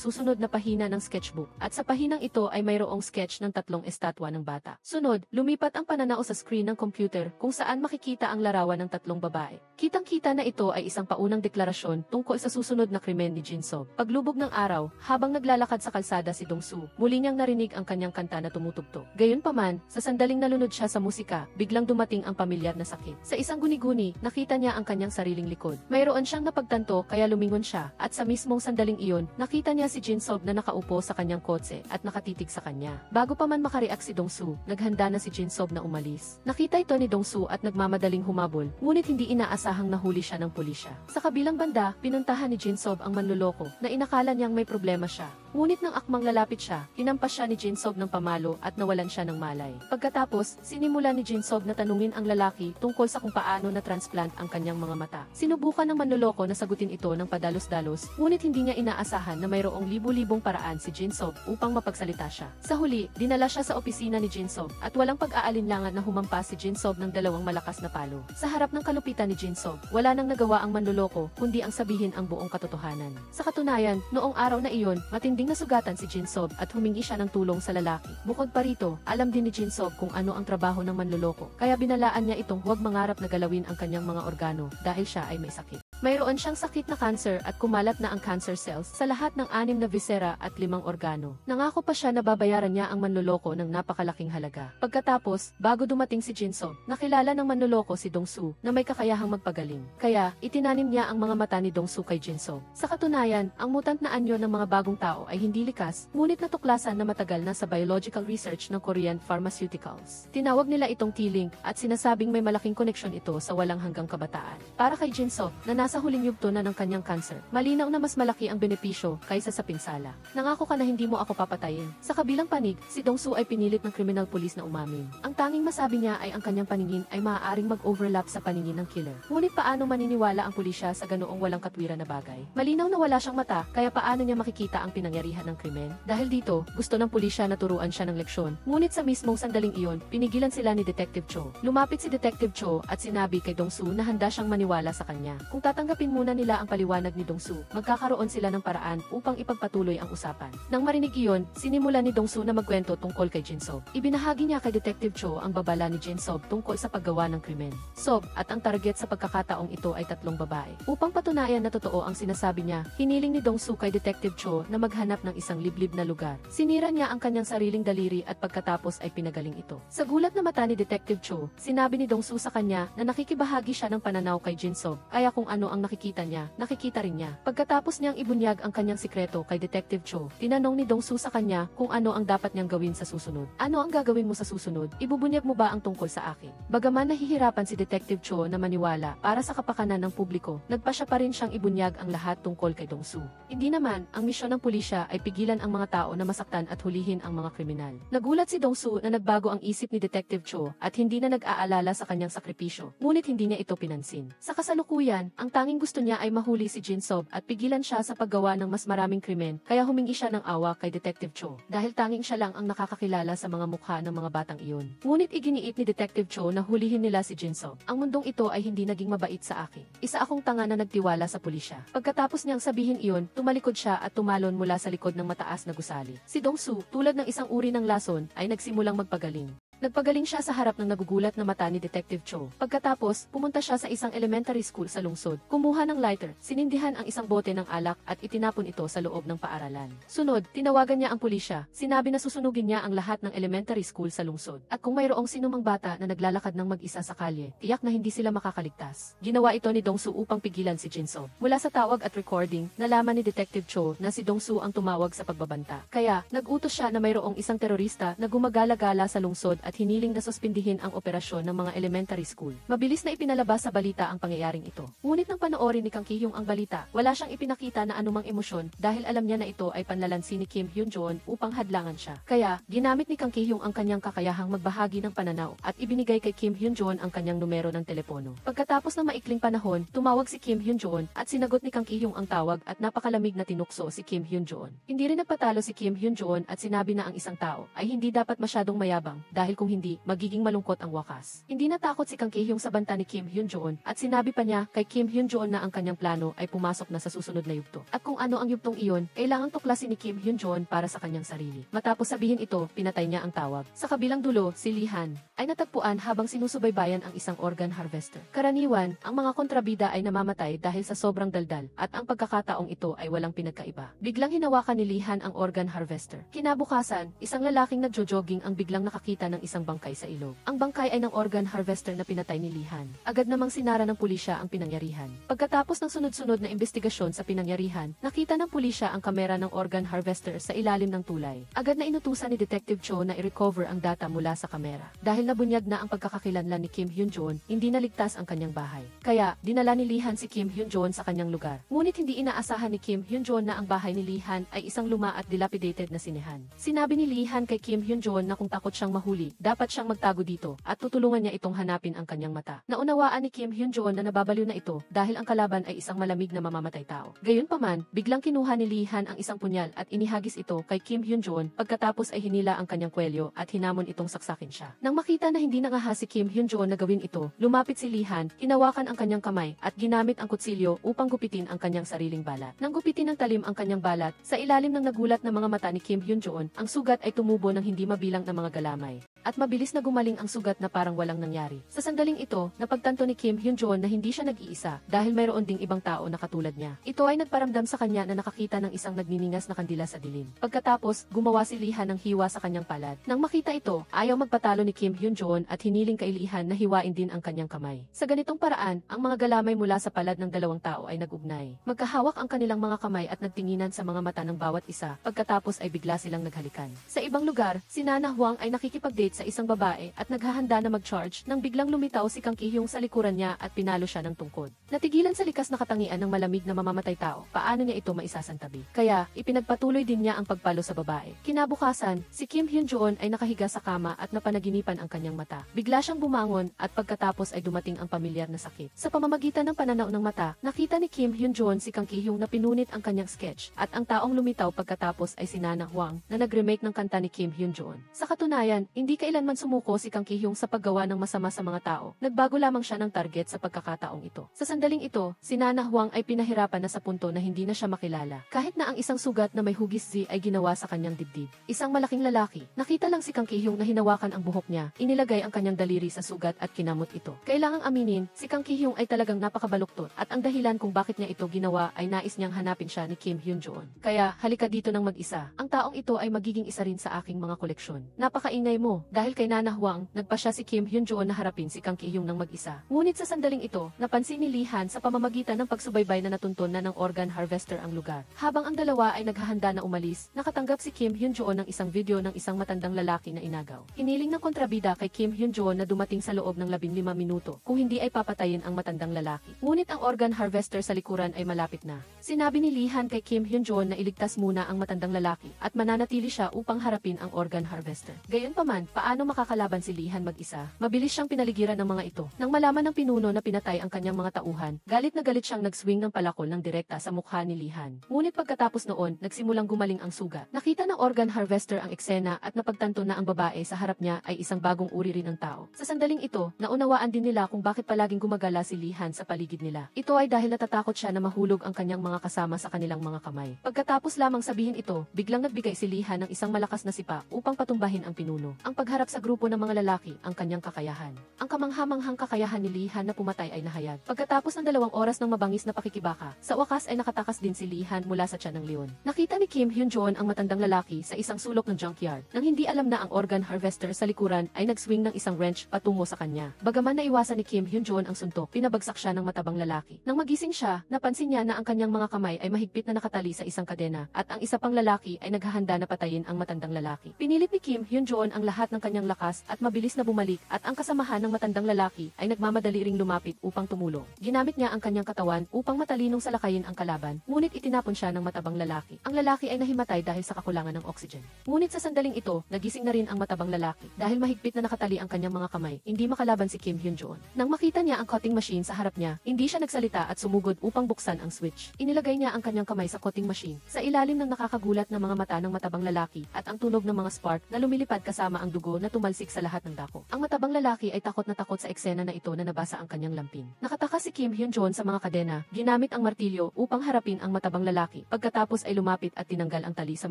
susunod na pahina ng sketchbook at sa pahinang ito ay mayroong sketch ng 3 estatwa ng bata. Sunod, lumipat ang pananaw sa screen ng computer kung saan makikita ang larawan ng 3 babae. Kitang-kita na ito ay isang paunang deklarasyon tungkol sa susunod na krimen ni Jinsob. Paglubog ng araw, habang naglalakad sa kalsada si Dongsu, muli niyang narinig ang kanyang kanta na tumutugtog. Gayunpaman, sa sandaling nalunod siya sa musika, biglang dumating ang pamilyar na sakit. Sa isang guni-guni, nakita niya ang kanyang sariling likod. Mayroon siyang napagtanto kaya lumingon siya, at sa mismong sandaling iyon, nakita niya si Jinsob na nakaupo sa kanyang kotse at nakatitig sa kanya. Bago pa man makareact si Dongsu, naghanda na si Jinsob na umalis. Nakita ito ni Dongsu at nagmamadaling humabol, ngunit hindi inaasahang nahuli siya ng pulisya. Sa kabilang banda, pinuntahan ni Jinsob ang manloloko na inakala niyang may problema siya. Ngunit nang akmang lalapit siya, hinampas siya ni Jinsob ng pamalo at nawalan siya ng malay. Pagkatapos, sinimula ni Jinsob na tanungin ang lalaki tungkol sa kung paano na-transplant ang kanyang mga mata. Sinubukan ng manloloko na sagutin ito ng padalos-dalos, ngunit hindi niya inaasahan na mayroong libu-libong paraan si Jinsob upang mapagsalita siya. Sa huli, dinala siya sa opisina ni Jinsob at walang pag-aalinlangan na humampas si Jinsob ng 2 malakas na palo. Sa harap ng kalupitan ni Jinsob, wala nang nagawa ang manloloko kundi ang sabihin ang buong katotohanan. Sa katunayan, noong araw na iyon, matinding nasugatan si Jinsob at humingi siya ng tulong sa lalaki. Bukod pa rito, alam din ni Jinsob kung ano ang trabaho ng manloloko, kaya binalaan niya itong huwag mangarap na galawin ang kanyang mga organo dahil siya ay may sakit. Mayroon siyang sakit na cancer at kumalat na ang cancer cells sa lahat ng 6 na visera at 5 organo. Nangako pa siya na babayaran niya ang manloloko ng napakalaking halaga. Pagkatapos, bago dumating si Jinsob, nakilala ng manloloko si Dongsu na may kakayahang magpagaling. Kaya, itinanim niya ang mga mata ni Dongsu kay Jinsob. Sa katunayan, ang mutant na anyo ng mga bagong tao ay hindi likas, ngunit natuklasan na matagal na sa biological research ng Korean Pharmaceuticals. Tinawag nila itong T-Link at sinasabing may malaking koneksyon ito sa walang hanggang kabataan. Para kay Jinsob, na nasa huling yugto na ng kanyang cancer, malinaw na mas malaki ang benepisyo kaysa sa pinsala. Nangako ka na hindi mo ako papatayin. Sa kabilang panig, si Dongsu ay pinilit ng criminal police na umamin. Ang tanging masabi niya ay ang kanyang paningin ay maaaring mag-overlap sa paningin ng killer. Ngunit paano maniniwala ang pulisya sa ganoong walang katwiran na bagay? Malinaw na wala siyang mata, kaya paano niya makikita ang pinangyarihan ng krimen? Dahil dito, gusto ng pulisya na turuan siya ng leksyon. Ngunit sa mismong sandaling iyon, pinigilan sila ni Detective Cho. Lumapit si Detective Cho at sinabi kay Dongsu na handa siyang maniwala sa kanya. Kung tatanggapin muna nila ang paliwanag ni Dongsu, magkakaroon sila ng paraan upang ipagpatuloy ang usapan. Nang marinig iyon, sinimula ni Dongsu na magkwento tungkol kay Jinsob. Ibinahagi niya kay Detective Cho ang babala ni Jinsob tungkol sa paggawa ng krimen. Sob, at ang target sa pagkakataong ito ay 3 babae. Upang patunayan na totoo ang sinasabi niya, hiniling ni Dongsu kay Detective Cho na maghanap ng isang liblib na lugar. Sinira niya ang kanyang sariling daliri at pagkatapos ay pinagaling ito. Sa gulat na mata ni Detective Cho, sinabi ni Dongsu sa kanya na nakikibahagi siya ng pananaw kay Jinsob, kaya kung ano ang nakikita niya, nakikita rin niya. Pagkatapos niyang ibunyag ang kanyang sikreto kay Detective Cho, tinanong ni Dongsu sa kanya kung ano ang dapat niyang gawin sa susunod. Ano ang gagawin mo sa susunod? Ibubunyag mo ba ang tungkol sa akin? Bagaman nahihirapan si Detective Cho na maniwala para sa kapakanan ng publiko, nagpa siya pa rin siyang ibunyag ang lahat tungkol kay Dongsu. Hindi naman, ang misyon ng pulisya ay pigilan ang mga tao na masaktan at hulihin ang mga kriminal. Nagulat si Dongsu na nagbago ang isip ni Detective Cho at hindi na nag-aalala sa kanyang sakripisyo, ngunit hindi niya ito pinansin. Sa kasalukuyan, ang tanging gusto niya ay mahuli si Jin-sob at pigilan siya sa paggawa ng mas maraming krimen, kaya humingi siya ng awa kay Detective Cho. Dahil tanging siya lang ang nakakakilala sa mga mukha ng mga batang iyon. Ngunit iginiit ni Detective Cho na hulihin nila si Jin-sob. Ang mundong ito ay hindi naging mabait sa akin. Isa akong tanga na nagtiwala sa pulisya. Pagkatapos niyang sabihin iyon, tumalikod siya at tumalon mula sa likod ng mataas na gusali. Si Dong-soo, tulad ng isang uri ng lason, ay nagsimulang magpagaling. Nagpagaling siya sa harap ng nagugulat na mata ni Detective Cho. Pagkatapos, pumunta siya sa isang elementary school sa lungsod. Kumuha ng lighter, sinindihan ang isang bote ng alak at itinapon ito sa loob ng paaralan. Sunod, tinawagan niya ang pulisya. Sinabi na susunugin niya ang lahat ng elementary school sa lungsod. At kung mayroong sinumang bata na naglalakad ng mag-isa sa kalye, tiyak na hindi sila makakaligtas. Ginawa ito ni Dong-soo upang pigilan si Jin-sob. Mula sa tawag at recording, nalaman ni Detective Cho na si Dong-soo ang tumawag sa pagbabanta. Kaya, nag-utos siya na mayroong isang terorista na gumagala-gala sa lungsod at hiniling na suspindihin ang operasyon ng mga elementary school. Mabilis na ipinalabas sa balita ang pangyayaring ito. Ngunit nang panoorin ni Kang Ki-hyung ang balita, wala siyang ipinakita na anumang emosyon dahil alam niya na ito ay panlalansi ni Kim Hyun-joon upang hadlangan siya. Kaya, ginamit ni Kang Ki-hyung ang kanyang kakayahang magbahagi ng pananaw at ibinigay kay Kim Hyun-joon ang kanyang numero ng telepono. Pagkatapos ng maikling panahon, tumawag si Kim Hyun-joon at sinagot ni Kang Ki-hyung ang tawag at napakalamig na tinukso si Kim Hyun-joon. Hindi rin nagpatalo si Kim Hyun-joon at sinabi na ang isang tao ay hindi dapat masyadong mayabang dahil kung hindi, magiging malungkot ang wakas. Hindi natakot si Kang Ki-hyung sa banta ni Kim Hyun-joon at sinabi pa niya kay Kim Hyun-joon na ang kanyang plano ay pumasok na sa susunod na yugto. At kung ano ang yugtong iyon, kailangang tuklasin ni Kim Hyun-joon para sa kanyang sarili. Matapos sabihin ito, pinatay niya ang tawag. Sa kabilang dulo, si Lee Han ay natagpuan habang sinusubaybayan ang isang organ harvester. Karaniwan, ang mga kontrabida ay namamatay dahil sa sobrang daldal at ang pagkakataong ito ay walang pinagkaiba. Biglang hinawakan ni Lee Han ang organ harvester. Kinabukasan, isang lalaking nagjo-jogging ang biglang nakakita ng isang bangkay sa ilog. Ang bangkay ay ng organ harvester na pinatay ni Lee Han. Agad namang sinara ng pulisya ang pinangyarihan. Pagkatapos ng sunod-sunod na investigasyon sa pinangyarihan, nakita ng pulisya ang kamera ng organ harvester sa ilalim ng tulay. Agad na inutusan ni Detective Cho na i-recover ang data mula sa kamera. Dahil nabunyag na ang pagkakakilanlan ni Kim Hyun-joon, hindi naligtas ang kanyang bahay. Kaya, dinala ni Lee Han si Kim Hyun-joon sa kanyang lugar. Ngunit hindi inaasahan ni Kim Hyun-joon na ang bahay ni Lee Han ay isang luma at dilapidated na sinehan. Sinabi ni Lee Han kay Kim Hyun-joon na kung takot siyang mahuli, dapat siyang magtago dito at tutulungan niya itong hanapin ang kanyang mata. Naunawaan ni Kim Hyun-joon na nababaliw na ito dahil ang kalaban ay isang malamig na mamamatay tao. Gayunpaman, biglang kinuha ni Lee Han ang isang punyal at inihagis ito kay Kim Hyun-joon pagkatapos ay hinila ang kanyang kwelyo at hinamon itong saksakin siya. Nang makita na hindi nangahas si Kim Hyun-joon na gawin ito, lumapit si Lee Han, hinawakan ang kanyang kamay at ginamit ang kutsilyo upang gupitin ang kanyang sariling balat. Nang gupitin ng talim ang kanyang balat, sa ilalim ng nagulat na mga mata ni Kim Hyun-joon, ang sugat ay tumubo ng hindi mabilang na mga galamay. At mabilis na gumaling ang sugat na parang walang nangyari. Sa sandaling ito, napagtanto ni Kim Hyun-joon na hindi siya nag-iisa dahil mayroon ding ibang tao na katulad niya. Ito ay nagparamdam sa kanya na nakakita ng isang nagniningas na kandila sa dilim. Pagkatapos, gumawa si Lee Han ng hiwa sa kanyang palad. Nang makita ito, ayaw magpatalo ni Kim Hyun-joon at hiniling kay Lee Han na hiwain din ang kanyang kamay. Sa ganitong paraan, ang mga galamay mula sa palad ng dalawang tao ay nag-ugnay. Magkahawak ang kanilang mga kamay at nagtinginan sa mga mata ng bawat isa, pagkatapos ay bigla silang naghalikan. Sa ibang lugar, si Nana Huang ay nakikipag-date sa isang babae at naghahanda na mag-charge nang biglang lumitaw si Kang Ki-hyung sa likuran niya at pinalo siya ng tungkod. Natigilan sa likas na katangian ng malamig na mamamatay tao, paano niya ito maisasantabi? Kaya, ipinagpatuloy din niya ang pagpalo sa babae. Kinabukasan, si Kim Hyun-joon ay nakahiga sa kama at napanaginipan ang kanyang mata. Bigla siyang bumangon at pagkatapos ay dumating ang pamilyar na sakit. Sa pamamagitan ng pananaw ng mata, nakita ni Kim Hyun-joon si Kang Ki-hyung na pinunit ang kanyang sketch at ang taong lumitaw pagkatapos ay si Nana Huang na nag-remake ng kanta ni Kim Hyun-joon. Sa katunayan, hindi kailanman sumuko si Kang Ki-hyung sa paggawa ng masama sa mga tao. Nagbago lamang siya ng target sa pagkakataong ito. Sa sandaling ito, si Nana Huang ay pinahirapan na sa punto na hindi na siya makilala. Kahit na ang isang sugat na may hugis Z ay ginawa sa kanyang dibdib. Isang malaking lalaki. Nakita lang si Kang Ki-hyung na hinawakan ang buhok niya, inilagay ang kanyang daliri sa sugat at kinamot ito. Kailangang aminin, si Kang Ki-hyung ay talagang napakabaluktot at ang dahilan kung bakit niya ito ginawa ay nais niyang hanapin siya ni Kim Hyun-joon. Kaya, halika dito ng mag-isa. Ang taong ito ay magiging isa rin sa aking mga koleksyon. Napakaingay mo, dahil kay Nana Huang, nagpa siya si Kim Hyun-joon na harapin si Kang Ki-hyung ng mag-isa. Ngunit sa sandaling ito, napansin ni Lee Han sa pamamagitan ng pagsubaybay na natuntun na ng organ harvester ang lugar. Habang ang dalawa ay naghahanda na umalis, nakatanggap si Kim Hyun-joon ng isang video ng isang matandang lalaki na inagaw. Hiniling ng kontrabida kay Kim Hyun-joon na dumating sa loob ng 15 minuto, kung hindi ay papatayin ang matandang lalaki. Ngunit ang organ harvester sa likuran ay malapit na. Sinabi ni Lee Han kay Kim Hyun-joon na iligtas muna ang matandang lalaki at mananatili siya upang harapin ang organ harvester. Gayunpaman, paano makakalaban si Lihan mag-isa? Mabilis siyang pinaligiran ng mga ito. Nang malaman ng pinuno na pinatay ang kanyang mga tauhan, galit na galit siyang nag-swing ng palakol ng direkta sa mukha ni Lihan. Ngunit pagkatapos noon, nagsimulang gumaling ang sugat. Nakita ng organ harvester ang eksena at napagtanto na ang babae sa harap niya ay isang bagong uri rin ng tao. Sa sandaling ito, naunawaan din nila kung bakit palaging gumagala si Lihan sa paligid nila. Ito ay dahil natatakot siya na mahulog ang kanyang mga kasama sa kanilang mga kamay. Pagkatapos lamang sabihin ito, biglang nagbigay si Lihan ng isang malakas na sipa upang patumbahin ang pinuno. Ang pagharap sa grupo ng mga lalaki ang kanyang kakayahan. Ang kamanghamanghang kakayahan ni Lihan na pumatay ay nahayag. Pagkatapos ng 2 oras ng mabangis na pakikibaka, sa wakas ay nakatakas din si Lihan mula sa tiyan ng leon. Nakita ni Kim Hyun-joon ang matandang lalaki sa isang sulok ng junkyard. Nang hindi alam na ang organ harvester sa likuran ay nag-swing ng isang wrench patungo sa kanya. Bagaman naiwasan ni Kim Hyun-joon ang suntok, pinabagsak siya ng matabang lalaki. Nang magising siya, napansin niya na ang kanyang mga kamay ay mahigpit na nakatali sa isang kadena at ang isa pang lalaki ay naghahanda na patayin ang matandang lalaki. Pinilit ni Kim Hyun-joon ang lahat ng kanyang lakas at mabilis na bumalik at ang kasamahan ng matandang lalaki ay nagmamadali ring lumapit upang tumulong. Ginamit niya ang kanyang katawan upang matalinong salakayin ang kalaban, ngunit itinapon siya ng matabang lalaki. Ang lalaki ay nahimatay dahil sa kakulangan ng oxygen. Ngunit sa sandaling ito, nagising na rin ang matabang lalaki dahil mahigpit na nakatali ang kanyang mga kamay. Hindi makalaban si Kim Hyun-joon. Nang makita niya ang cutting machine sa harap niya, hindi siya nagsalita at sumugod upang buksan ang switch. Inilagay niya ang kanyang kamay sa cutting machine. Sa ilalim ng nakakagulat na mga mata ng matabang lalaki at ang tunog ng mga spark na lumilipad kasama ang dugo na tumalsik sa lahat ng dako. Ang matabang lalaki ay takot na takot sa eksena na ito na nabasa ang kanyang lampin. Nakatakas si Kim Hyun-joon sa mga kadena, ginamit ang martilyo upang harapin ang matabang lalaki. Pagkatapos ay lumapit at tinanggal ang tali sa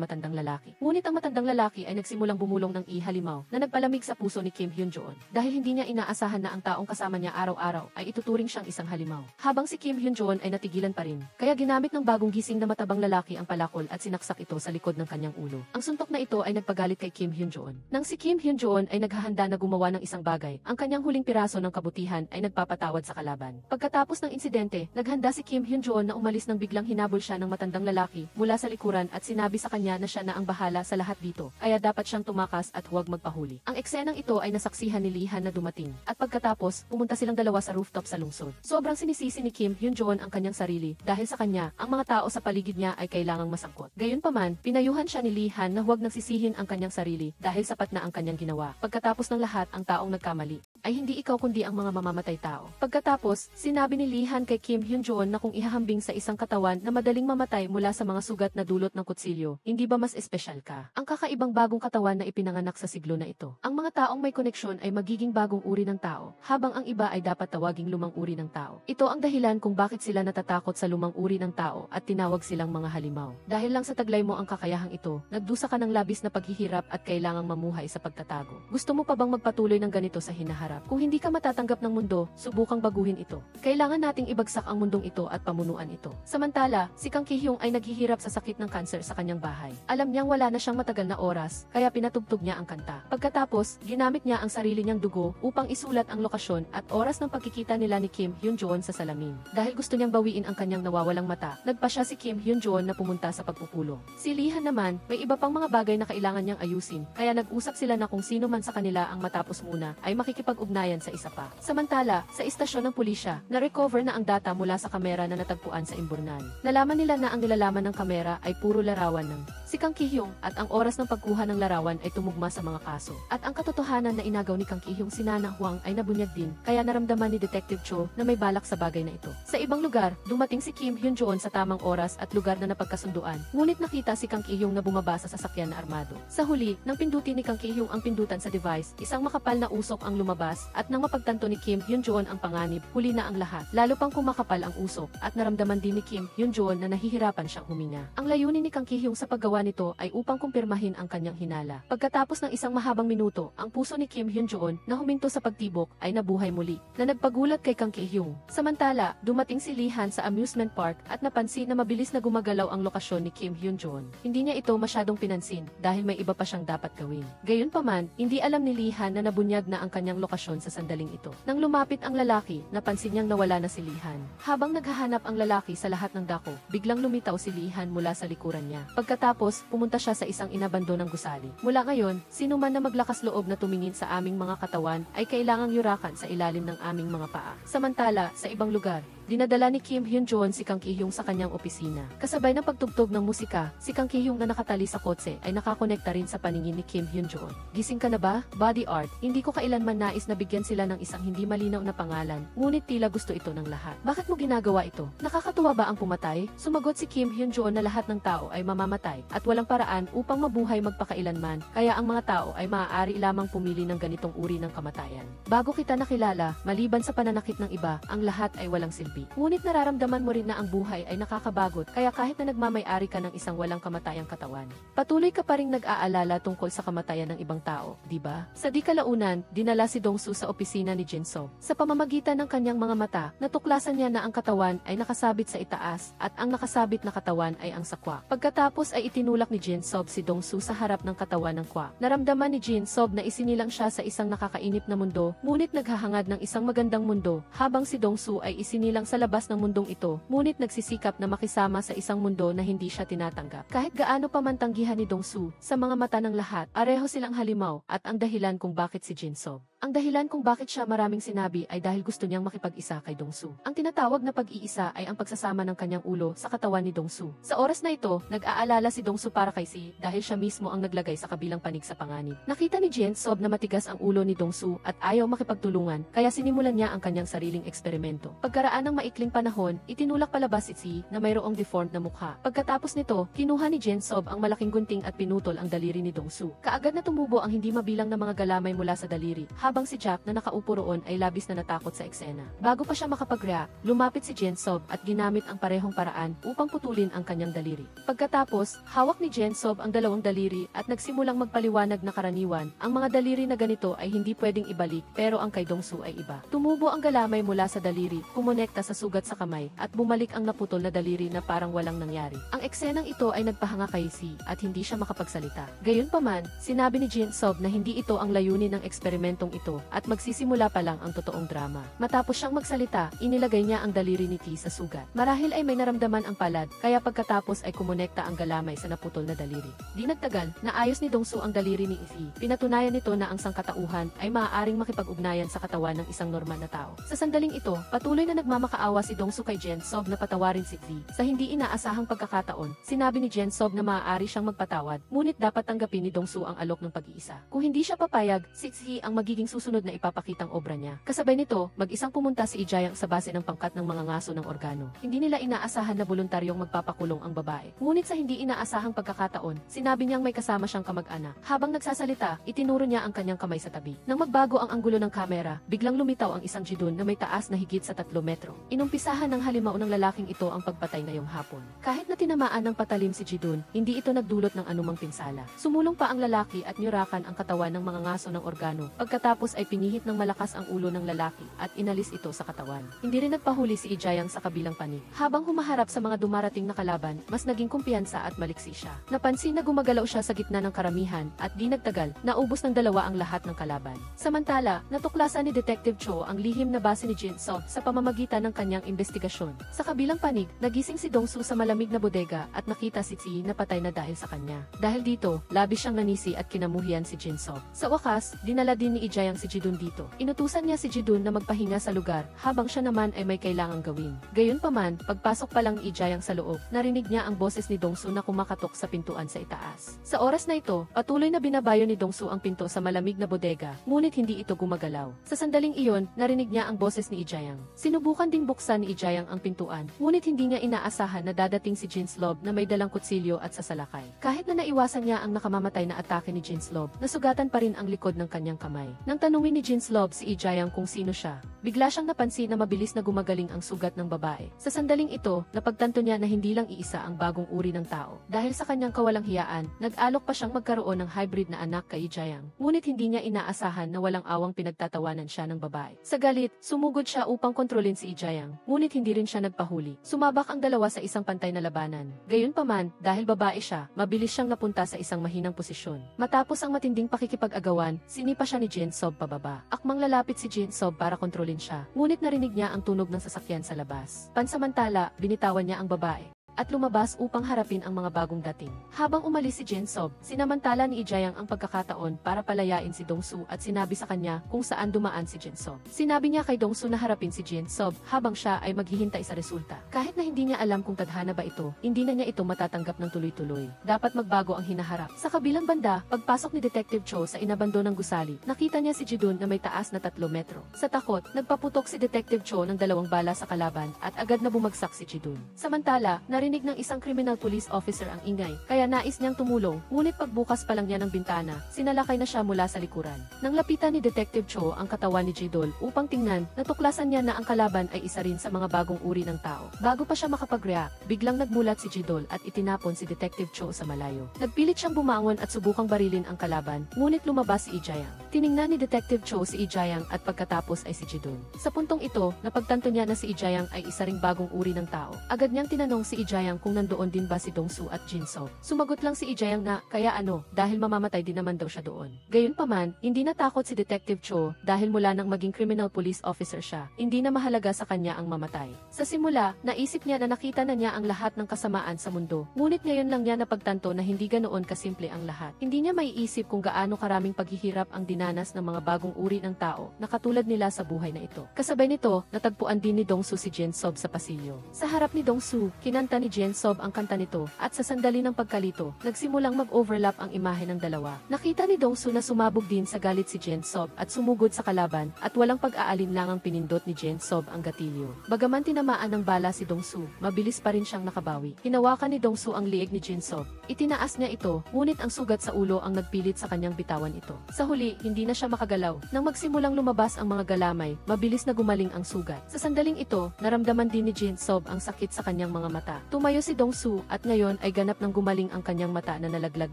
matandang lalaki. Ngunit ang matandang lalaki ay nagsimulang bumulong ng ihalimaw na nagpalamig sa puso ni Kim Hyun-joon dahil hindi niya inaasahan na ang taong kasama niya araw-araw ay ituturing siyang isang halimaw. Habang si Kim Hyun-joon ay natigilan pa rin, kaya ginamit ng bagong gising na matabang lalaki ang palakol at sinaksak ito sa likod ng kanyang ulo. Ang suntok na ito ay nagpagalit kay Kim Hyun-joon. Nang si Kim Hyun-joon ay naghahanda na gumawa ng isang bagay, ang kanyang huling piraso ng kabutihan ay nagpapatawad sa kalaban. Pagkatapos ng insidente, naghanda si Kim Hyun-joon na umalis nang biglang hinabol siya ng matandang lalaki mula sa likuran at sinabi sa kanya na siya na ang bahala sa lahat dito, kaya dapat siyang tumakas at huwag magpahuli. Ang eksenang ito ay nasaksihan ni Lihan na dumating, at pagkatapos, pumunta silang dalawa sa rooftop sa lungsod. Sobrang sinisisi ni Kim Hyun-joon ang kanyang sarili dahil sa kanya, ang mga tao sa paligid niya ay kailangang masangkot. Gayunpaman, pinayuhan siya ni Lihan na huwag nagsisihin ang kanyang sarili dahil sapat na ang kanyang ginawa. Pagkatapos ng lahat, ang taong nagkamali ay hindi ikaw kundi ang mga mamamatay tao. Pagkatapos, sinabi ni Lihan kay Kim Hyun-joon na kung ihahambing sa isang katawan na madaling mamatay mula sa mga sugat na dulot ng kutsilyo, hindi ba mas espesyal ka? Ang kakaibang bagong katawan na ipinanganak sa siglo na ito. Ang mga taong may koneksyon ay magiging bagong uri ng tao, habang ang iba ay dapat tawaging lumang uri ng tao. Ito ang dahilan kung bakit sila natatakot sa lumang uri ng tao at tinawag silang mga halimaw. Dahil lang sa taglay mo ang kakayahang ito, nagdusa ka ng labis na paghihirap at kailangang mamuhay sa pagtatago. Gusto mo pa bang magpatuloy ng ganito sa hinaharap? Kung hindi ka matatanggap ng mundo, subukang baguhin ito. Kailangan nating ibagsak ang mundong ito at pamunuan ito. Samantala, si Kang Ki-hyung ay naghihirap sa sakit ng kanser sa kanyang bahay. Alam niyang wala na siyang matagal na oras, kaya pinatugtog niya ang kanta. Pagkatapos, ginamit niya ang sarili niyang dugo upang isulat ang lokasyon at oras ng pagkikita nila ni Kim Hyun-joon sa salamin. Dahil gusto niyang bawiin ang kanyang nawawalang mata, nagpa siya si Kim Hyun-joon na pumunta sa pagpupulong. Si Lihan naman, may iba pang mga bagay na kailangan niyang ayusin, kaya nag-usap sila na kung sino man sa kanila ang matapos muna ay makikipag-ugnayan sa isa pa. Samantala, sa istasyon ng pulisya, na-recover na ang data mula sa kamera na natagpuan sa imburnal. Nalaman nila na ang nilalaman ng kamera ay puro larawan ng si Kang Ki-hyung at ang oras ng pagkuha ng larawan ay tumugma sa mga kaso. At ang katotohanan na inagaw ni Kang Ki-hyung si Nana Huang ay nabunyag din, kaya naramdaman ni Detective Cho na may balak sa bagay na ito. Sa ibang lugar, dumating si Kim Hyun-joon sa tamang oras at lugar na napagkasunduan, ngunit nakita si Kang Ki-hyung na bumaba sa sasakyan na armado. Sa huli, nang pindutin ni Kang Ki-hyung ang pindutan sa device, isang makapal na usok ang lumabas at nang mapagtanto ni Kim Hyun-joon ang panganib, huli na ang lahat. Lalo pang kumakapal ang usok at naramdaman din ni Kim Hyun-joon na nahihirapan siyang huminga. Ang layunin ni Kang Ki-hyung sa paggawa nito ay upang kumpirmahin ang kanyang hinala. Pagkatapos ng isang mahabang minuto, ang puso ni Kim Hyun-joon na huminto sa pagtibok ay nabuhay muli, na nagpagulat kay Kang Ki-hyung. Samantala, dumating si Lihan sa amusement park at napansin na mabilis na gumagalaw ang lokasyon ni Kim Hyun-joon. Hindi niya ito masyadong pinansin dahil may iba pa siyang dapat gawin. Gayunpaman, hindi alam ni Lihan na nabunyag na ang kanyang lokasyon sa sandaling ito. Nang lumapit ang lalaki, napansin niyang nawala na si Lihan. Habang naghahanap ang lalaki sa lahat ng dako, biglang lumitaw si Lihan mula sa likuran niya. Pagkatapos, pumunta siya sa isang inabandonang gusali. Mula ngayon, sino man na maglakas loob na tumingin sa aming mga katawan ay kailangang yurakan sa ilalim ng aming mga paa. Samantala, sa ibang lugar, dinadala ni Kim Hyun-joon si Kang Ki-hyung sa kanyang opisina. Kasabay ng pagtugtog ng musika, si Kang Ki-hyung na nakatali sa kotse ay nakakonekta rin sa paningin ni Kim Hyun-joon. Gising ka na ba? Body art, hindi ko kailanman nais na bigyan sila ng isang hindi malinaw na pangalan, ngunit tila gusto ito ng lahat. Bakit mo ginagawa ito? Nakakatuwa ba ang pumatay? Sumagot si Kim Hyun-joon na lahat ng tao ay mamamatay at walang paraan upang mabuhay magpakailanman, kaya ang mga tao ay maaari lamang pumili ng ganitong uri ng kamatayan. Bago kita nakilala, maliban sa pananakit ng iba, ang lahat ay walang silbi. Ngunit nararamdaman mo rin na ang buhay ay nakakabagot, kaya kahit na nagmamay-ari ka ng isang walang kamatayang katawan, patuloy ka pa ring nag-aalala tungkol sa kamatayan ng ibang tao, di ba? Sa di kalaunan, dinala si Dong-soo sa opisina ni Jin-soo. Sa pamamagitan ng kanyang mga mata, natuklasan niya na ang katawan ay nakasabit sa itaas at ang nakasabit na katawan ay ang sakwa. Pagkatapos ay itinulak ni Jin-soo si Dong-soo sa harap ng katawan ng kwa. Naramdaman ni Jin-soo na isinilang siya sa isang nakakainip na mundo, ngunit naghahangad ng isang magandang mundo, habang si Dong-soo ay isinilang sa labas ng mundong ito, ngunit nagsisikap na makisama sa isang mundo na hindi siya tinatanggap. Kahit gaano pa man tanggihan ni Dong-soo, sa mga mata ng lahat, pareho silang halimaw, at ang dahilan kung bakit si Jin-soo. Ang dahilan kung bakit siya maraming sinabi ay dahil gusto niyang makipag-isa kay Dong-soo. Ang tinatawag na pag-iisa ay ang pagsasama ng kanyang ulo sa katawan ni Dong-soo. Sa oras na ito, nag-aalala si Dong-soo para kay Si dahil siya mismo ang naglagay sa kabilang panig sa panganib. Nakita ni Jin-soo na matigas ang ulo ni Dong-soo at ayaw makipagtulungan, kaya sinimulan niya ang kanyang sariling eksperimento. Pagkaraan ng maikling panahon, itinulak palabas si Si na mayroong deformed na mukha. Pagkatapos nito, kinuha ni Jin-soo ang malaking gunting at pinutol ang daliri ni Dong-soo. Kaagad na tumubo ang hindi mabilang na mga galamay mula sa daliri, habang si Jack na nakaupo roon ay labis na natakot sa eksena. Bago pa siya makapag-react, lumapit si Jin-soo at ginamit ang parehong paraan upang putulin ang kanyang daliri. Pagkatapos, hawak ni Jin-soo ang dalawang daliri at nagsimulang magpaliwanag na karaniwan, ang mga daliri na ganito ay hindi pwedeng ibalik, pero ang kay Dong-soo ay iba. Tumubo ang galamay mula sa daliri, kumonekta sa sugat sa kamay, at bumalik ang naputol na daliri na parang walang nangyari. Ang eksenang ito ay nagpahanga kay Si at hindi siya makapagsalita. Gayunpaman, sinabi ni Jin-soo na hindi ito ang layunin ng eksperimentong ito at magsisimula pa lang ang totoong drama. Matapos siyang magsalita, inilagay niya ang daliri ni T sa sugat. Marahil ay may naramdaman ang palad, kaya pagkatapos ay kumonekta ang galamay sa naputol na daliri. Di nagtagal, naayos ni Dong-soo ang daliri ni T. Pinatunayan nito na ang sangkatauhan ay maaaring makipag-ugnayan sa katawan ng isang normal na tao. Sa sandaling ito, patuloy na nagmamakaawa si Dong-soo kay Jin-soo na patawarin si T. Sa hindi inaasahang pagkakataon, sinabi ni Jin-soo na maaari siyang magpatawad, ngunit dapat tanggapin ni Dong-soo ang alok ng pag-iisa. Kung hindi siya papayag, si T ang magiging susunod na ipapakitang obra niya. Kasabay nito, mag-isang pumunta si Ijayang sa base ng pangkat ng mga ngaso ng organo. Hindi nila inaasahan na voluntaryong magpapakulong ang babae. Ngunit sa hindi inaasahang pagkakataon, sinabi niyang may kasama siyang kamag-anak. Habang nagsasalita, itinuro niya ang kanyang kamay sa tabi. Nang magbago ang anggulo ng kamera, biglang lumitaw ang isang jidun na may taas na higit sa 3 metro. Inumpisahan ng halimaw ng lalaking ito ang pagpatay ngayong hapon. Kahit na tinamaan ng patalim si Jidun, hindi ito nagdulot ng anumang pinsala. Sumulong pa ang lalaki at niyurakan ang katawan ng mga ngaso ng organo. Pagkatapos ay pinihit ng malakas ang ulo ng lalaki at inalis ito sa katawan. Hindi rin nagpahuli si Ijayang sa kabilang panig. Habang humaharap sa mga dumarating na kalaban, mas naging kumpiyansa at maliksi siya. Napansin na gumagalaw siya sa gitna ng karamihan at di nagtagal, naubos ng dalawa ang lahat ng kalaban. Samantala, natuklasan ni Detective Cho ang lihim na base ni Jin-soo sa pamamagitan ng kanyang investigasyon. Sa kabilang panig, nagising si Dong-soo sa malamig na bodega at nakita si T na patay na dahil sa kanya. Dahil dito, labis siyang nanisi at kinamuhian si Jin-soo. Sa wakas, dinala din ni Ijayang si Jidun dito. Inutusan niya si Jidun na magpahinga sa lugar habang siya naman ay may kailangang gawin. Gayunpaman, pagpasok pa lang ni Ijayang sa loob, narinig niya ang boses ni Dong-soo na kumakatok sa pintuan sa itaas. Sa oras na ito, patuloy na binabayo ni Dong-soo ang pinto sa malamig na bodega, ngunit hindi ito gumagalaw. Sa sandaling iyon, narinig niya ang boses ni Ijayang. Sinubukan ding buksan ni Ijayang ang pintuan, ngunit hindi niya inaasahan na dadating si Jin-soo na may dalang kutsilyo at sasalakay. Kahit na naiwasan niya ang nakamamatay na atake ni Jin-soo, nasugatan pa rin ang likod ng kanyang kamay. Nang tanungin ni Jin-soo si Ijayang kung sino siya, bigla siyang napansin na mabilis na gumagaling ang sugat ng babae. Sa sandaling ito, napagtanto niya na hindi lang iisa ang bagong uri ng tao. Dahil sa kanyang kawalang hiyaan, nag-alok pa siyang magkaroon ng hybrid na anak kay Ijayang. Ngunit hindi niya inaasahan na walang awang pinagtatawanan siya ng babae. Sa galit, sumugod siya upang kontrolin si Ijayang. Ngunit hindi rin siya nagpahuli. Sumabak ang dalawa sa isang pantay na labanan. Gayunpaman, dahil babae siya, mabilis siyang napunta sa isang mahinang posisyon. Matapos ang matinding pakikipag-agawan, sinipa siya ni Jin-soo pababa. Akmang lalapit si Jin-soo para kontrolin siya. Ngunit narinig niya ang tunog ng sasakyan sa labas. Pansamantala, binitawan niya ang babae. at lumabas upang harapin ang mga bagong dating. Habang umalis si Jinsob, sinamantala ni Ijayang ang pagkakataon para palayain si Dongsu at sinabi sa kanya kung saan dumaan si Jinsob. Sinabi niya kay Dongsu na harapin si Jinsob habang siya ay maghihintay sa resulta. Kahit na hindi niya alam kung tadhana ba ito, hindi na niya ito matatanggap ng tuloy-tuloy. Dapat magbago ang hinaharap. Sa kabilang banda, pagpasok ni Detective Cho sa inabandonang gusali, nakita niya si Jidun na may taas na 3 metro. Sa takot, nagpaputok si Detective Cho ng 2 bala sa kalaban at agad na bumagsak si Jidun. Samantala, narinig ng isang criminal police officer ang ingay, kaya nais niyang tumulong, ngunit pagbukas pa lang niya ng bintana, sinalakay na siya mula sa likuran. Nang lapitan ni Detective Cho ang katawan ni Jidol upang tingnan, natuklasan niya na ang kalaban ay isa rin sa mga bagong uri ng tao. Bago pa siya makapag-react, biglang nagmulat si Jidol at itinapon si Detective Cho sa malayo. Nagpilit siyang bumangon at subukang barilin ang kalaban, ngunit lumabas si Ijayang. Tiningnan ni Detective Cho si Ijayang at pagkatapos ay si Jidol. Sa puntong ito, napagtanto niya na si Ijayang ay isa ring bagong uri ng tao. Agad niyang tinanong si Ijayang kung nandoon din ba si Dongsu at Jinsob. Sumagot lang si Ijayang na, kaya ano, dahil mamamatay din naman daw siya doon. Gayunpaman, hindi natakot si Detective Cho dahil mula nang maging criminal police officer siya, hindi na mahalaga sa kanya ang mamatay. Sa simula, naisip niya na nakita na niya ang lahat ng kasamaan sa mundo. Ngunit ngayon lang niya napagtanto na hindi ganoon kasimple ang lahat. Hindi niya maiisip kung gaano karaming paghihirap ang dinanas ng mga bagong uri ng tao na katulad nila sa buhay na ito. Kasabay nito, natagpuan din ni Dongsu si Jinsob sa pasilyo. Sa harap ni Dongsu, kinanta ni Jinsob ang kanta nito at sa sandali ng pagkalito, nagsimulang mag-overlap ang imahe ng dalawa. Nakita ni Dongsu na sumabog din sa galit si Jinsob at sumugod sa kalaban at walang pag-aalinlangang pinindot ni Jinsob ang gatilyo. Bagaman tinamaan ng bala si Dongsu, mabilis pa rin siyang nakabawi. Hinawakan ni Dongsu ang liig ni Jinsob. Itinaas niya ito, ngunit ang sugat sa ulo ang nagpilit sa kanyang bitawan ito. Sa huli, hindi na siya makagalaw. Nang magsimulang lumabas ang mga galamay, mabilis na gumaling ang sugat. Sa sandaling ito, naramdaman din ni Jinsob ang sakit sa kanyang mga mata. Tumayo si Dongsu at ngayon ay ganap ng gumaling ang kanyang mata na nalaglag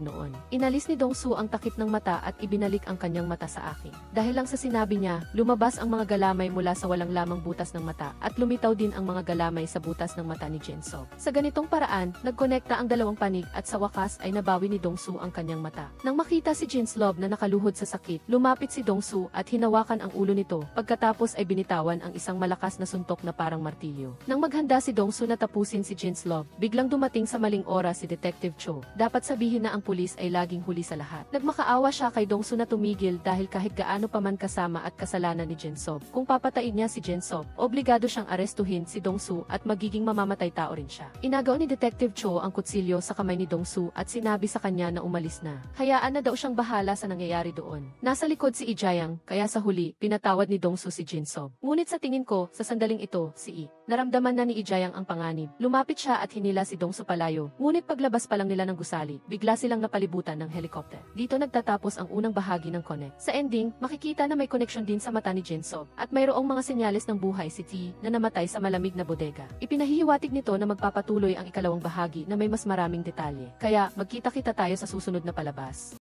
noon. Inalis ni Dongsu ang takip ng mata at ibinalik ang kanyang mata sa akin. Dahil lang sa sinabi niya, lumabas ang mga galamay mula sa walang lamang butas ng mata at lumitaw din ang mga galamay sa butas ng mata ni Jinsob. Sa ganitong paraan, nagkonekta ang dalawang panig at sa wakas ay nabawi ni Dongsu ang kanyang mata. Nang makita si Jinsob na nakaluhod sa sakit, lumapit si Dongsu at hinawakan ang ulo nito, pagkatapos ay binitawan ang isang malakas na suntok na parang martilyo. Nang maghanda si Dongsu na tapusin si Jinsob, biglang dumating sa maling oras si Detective Cho. Dapat sabihin na ang pulis ay laging huli sa lahat. Nagmakaawa siya kay Dongsu na tumigil dahil kahit gaano pa man kasama at kasalanan ni Jinsob, kung papatayin niya si Jinsob, obligado siyang arestuhin si Dongsu at magiging mamamatay tao rin siya. Inagaw ni Detective Cho ang kutsilyo sa kamay ni Dongsu at sinabi sa kanya na umalis na. Hayaan na daw siyang bahala sa nangyayari doon. Nasa likod si Ijayang, kaya sa huli, pinatawad ni Dongsu si Jinsob. Ngunit sa tingin ko, sa sandaling ito, si naramdaman na ni Ijayang ang panganib. Lumapit siya at hinila si Dongsu palayo. Ngunit paglabas pa lang nila ng gusali, bigla silang napalibutan ng helicopter. Dito nagtatapos ang unang bahagi ng Connect. Sa ending, makikita na may connection din sa mata ni Jinsob at mayroong mga senyales ng buhay si T na namatay sa malamig na bodega. Ipinahihiwatig nito na magpapatuloy ang ikalawang bahagi na may mas maraming detalye. Kaya, magkita-kita tayo sa susunod na palabas.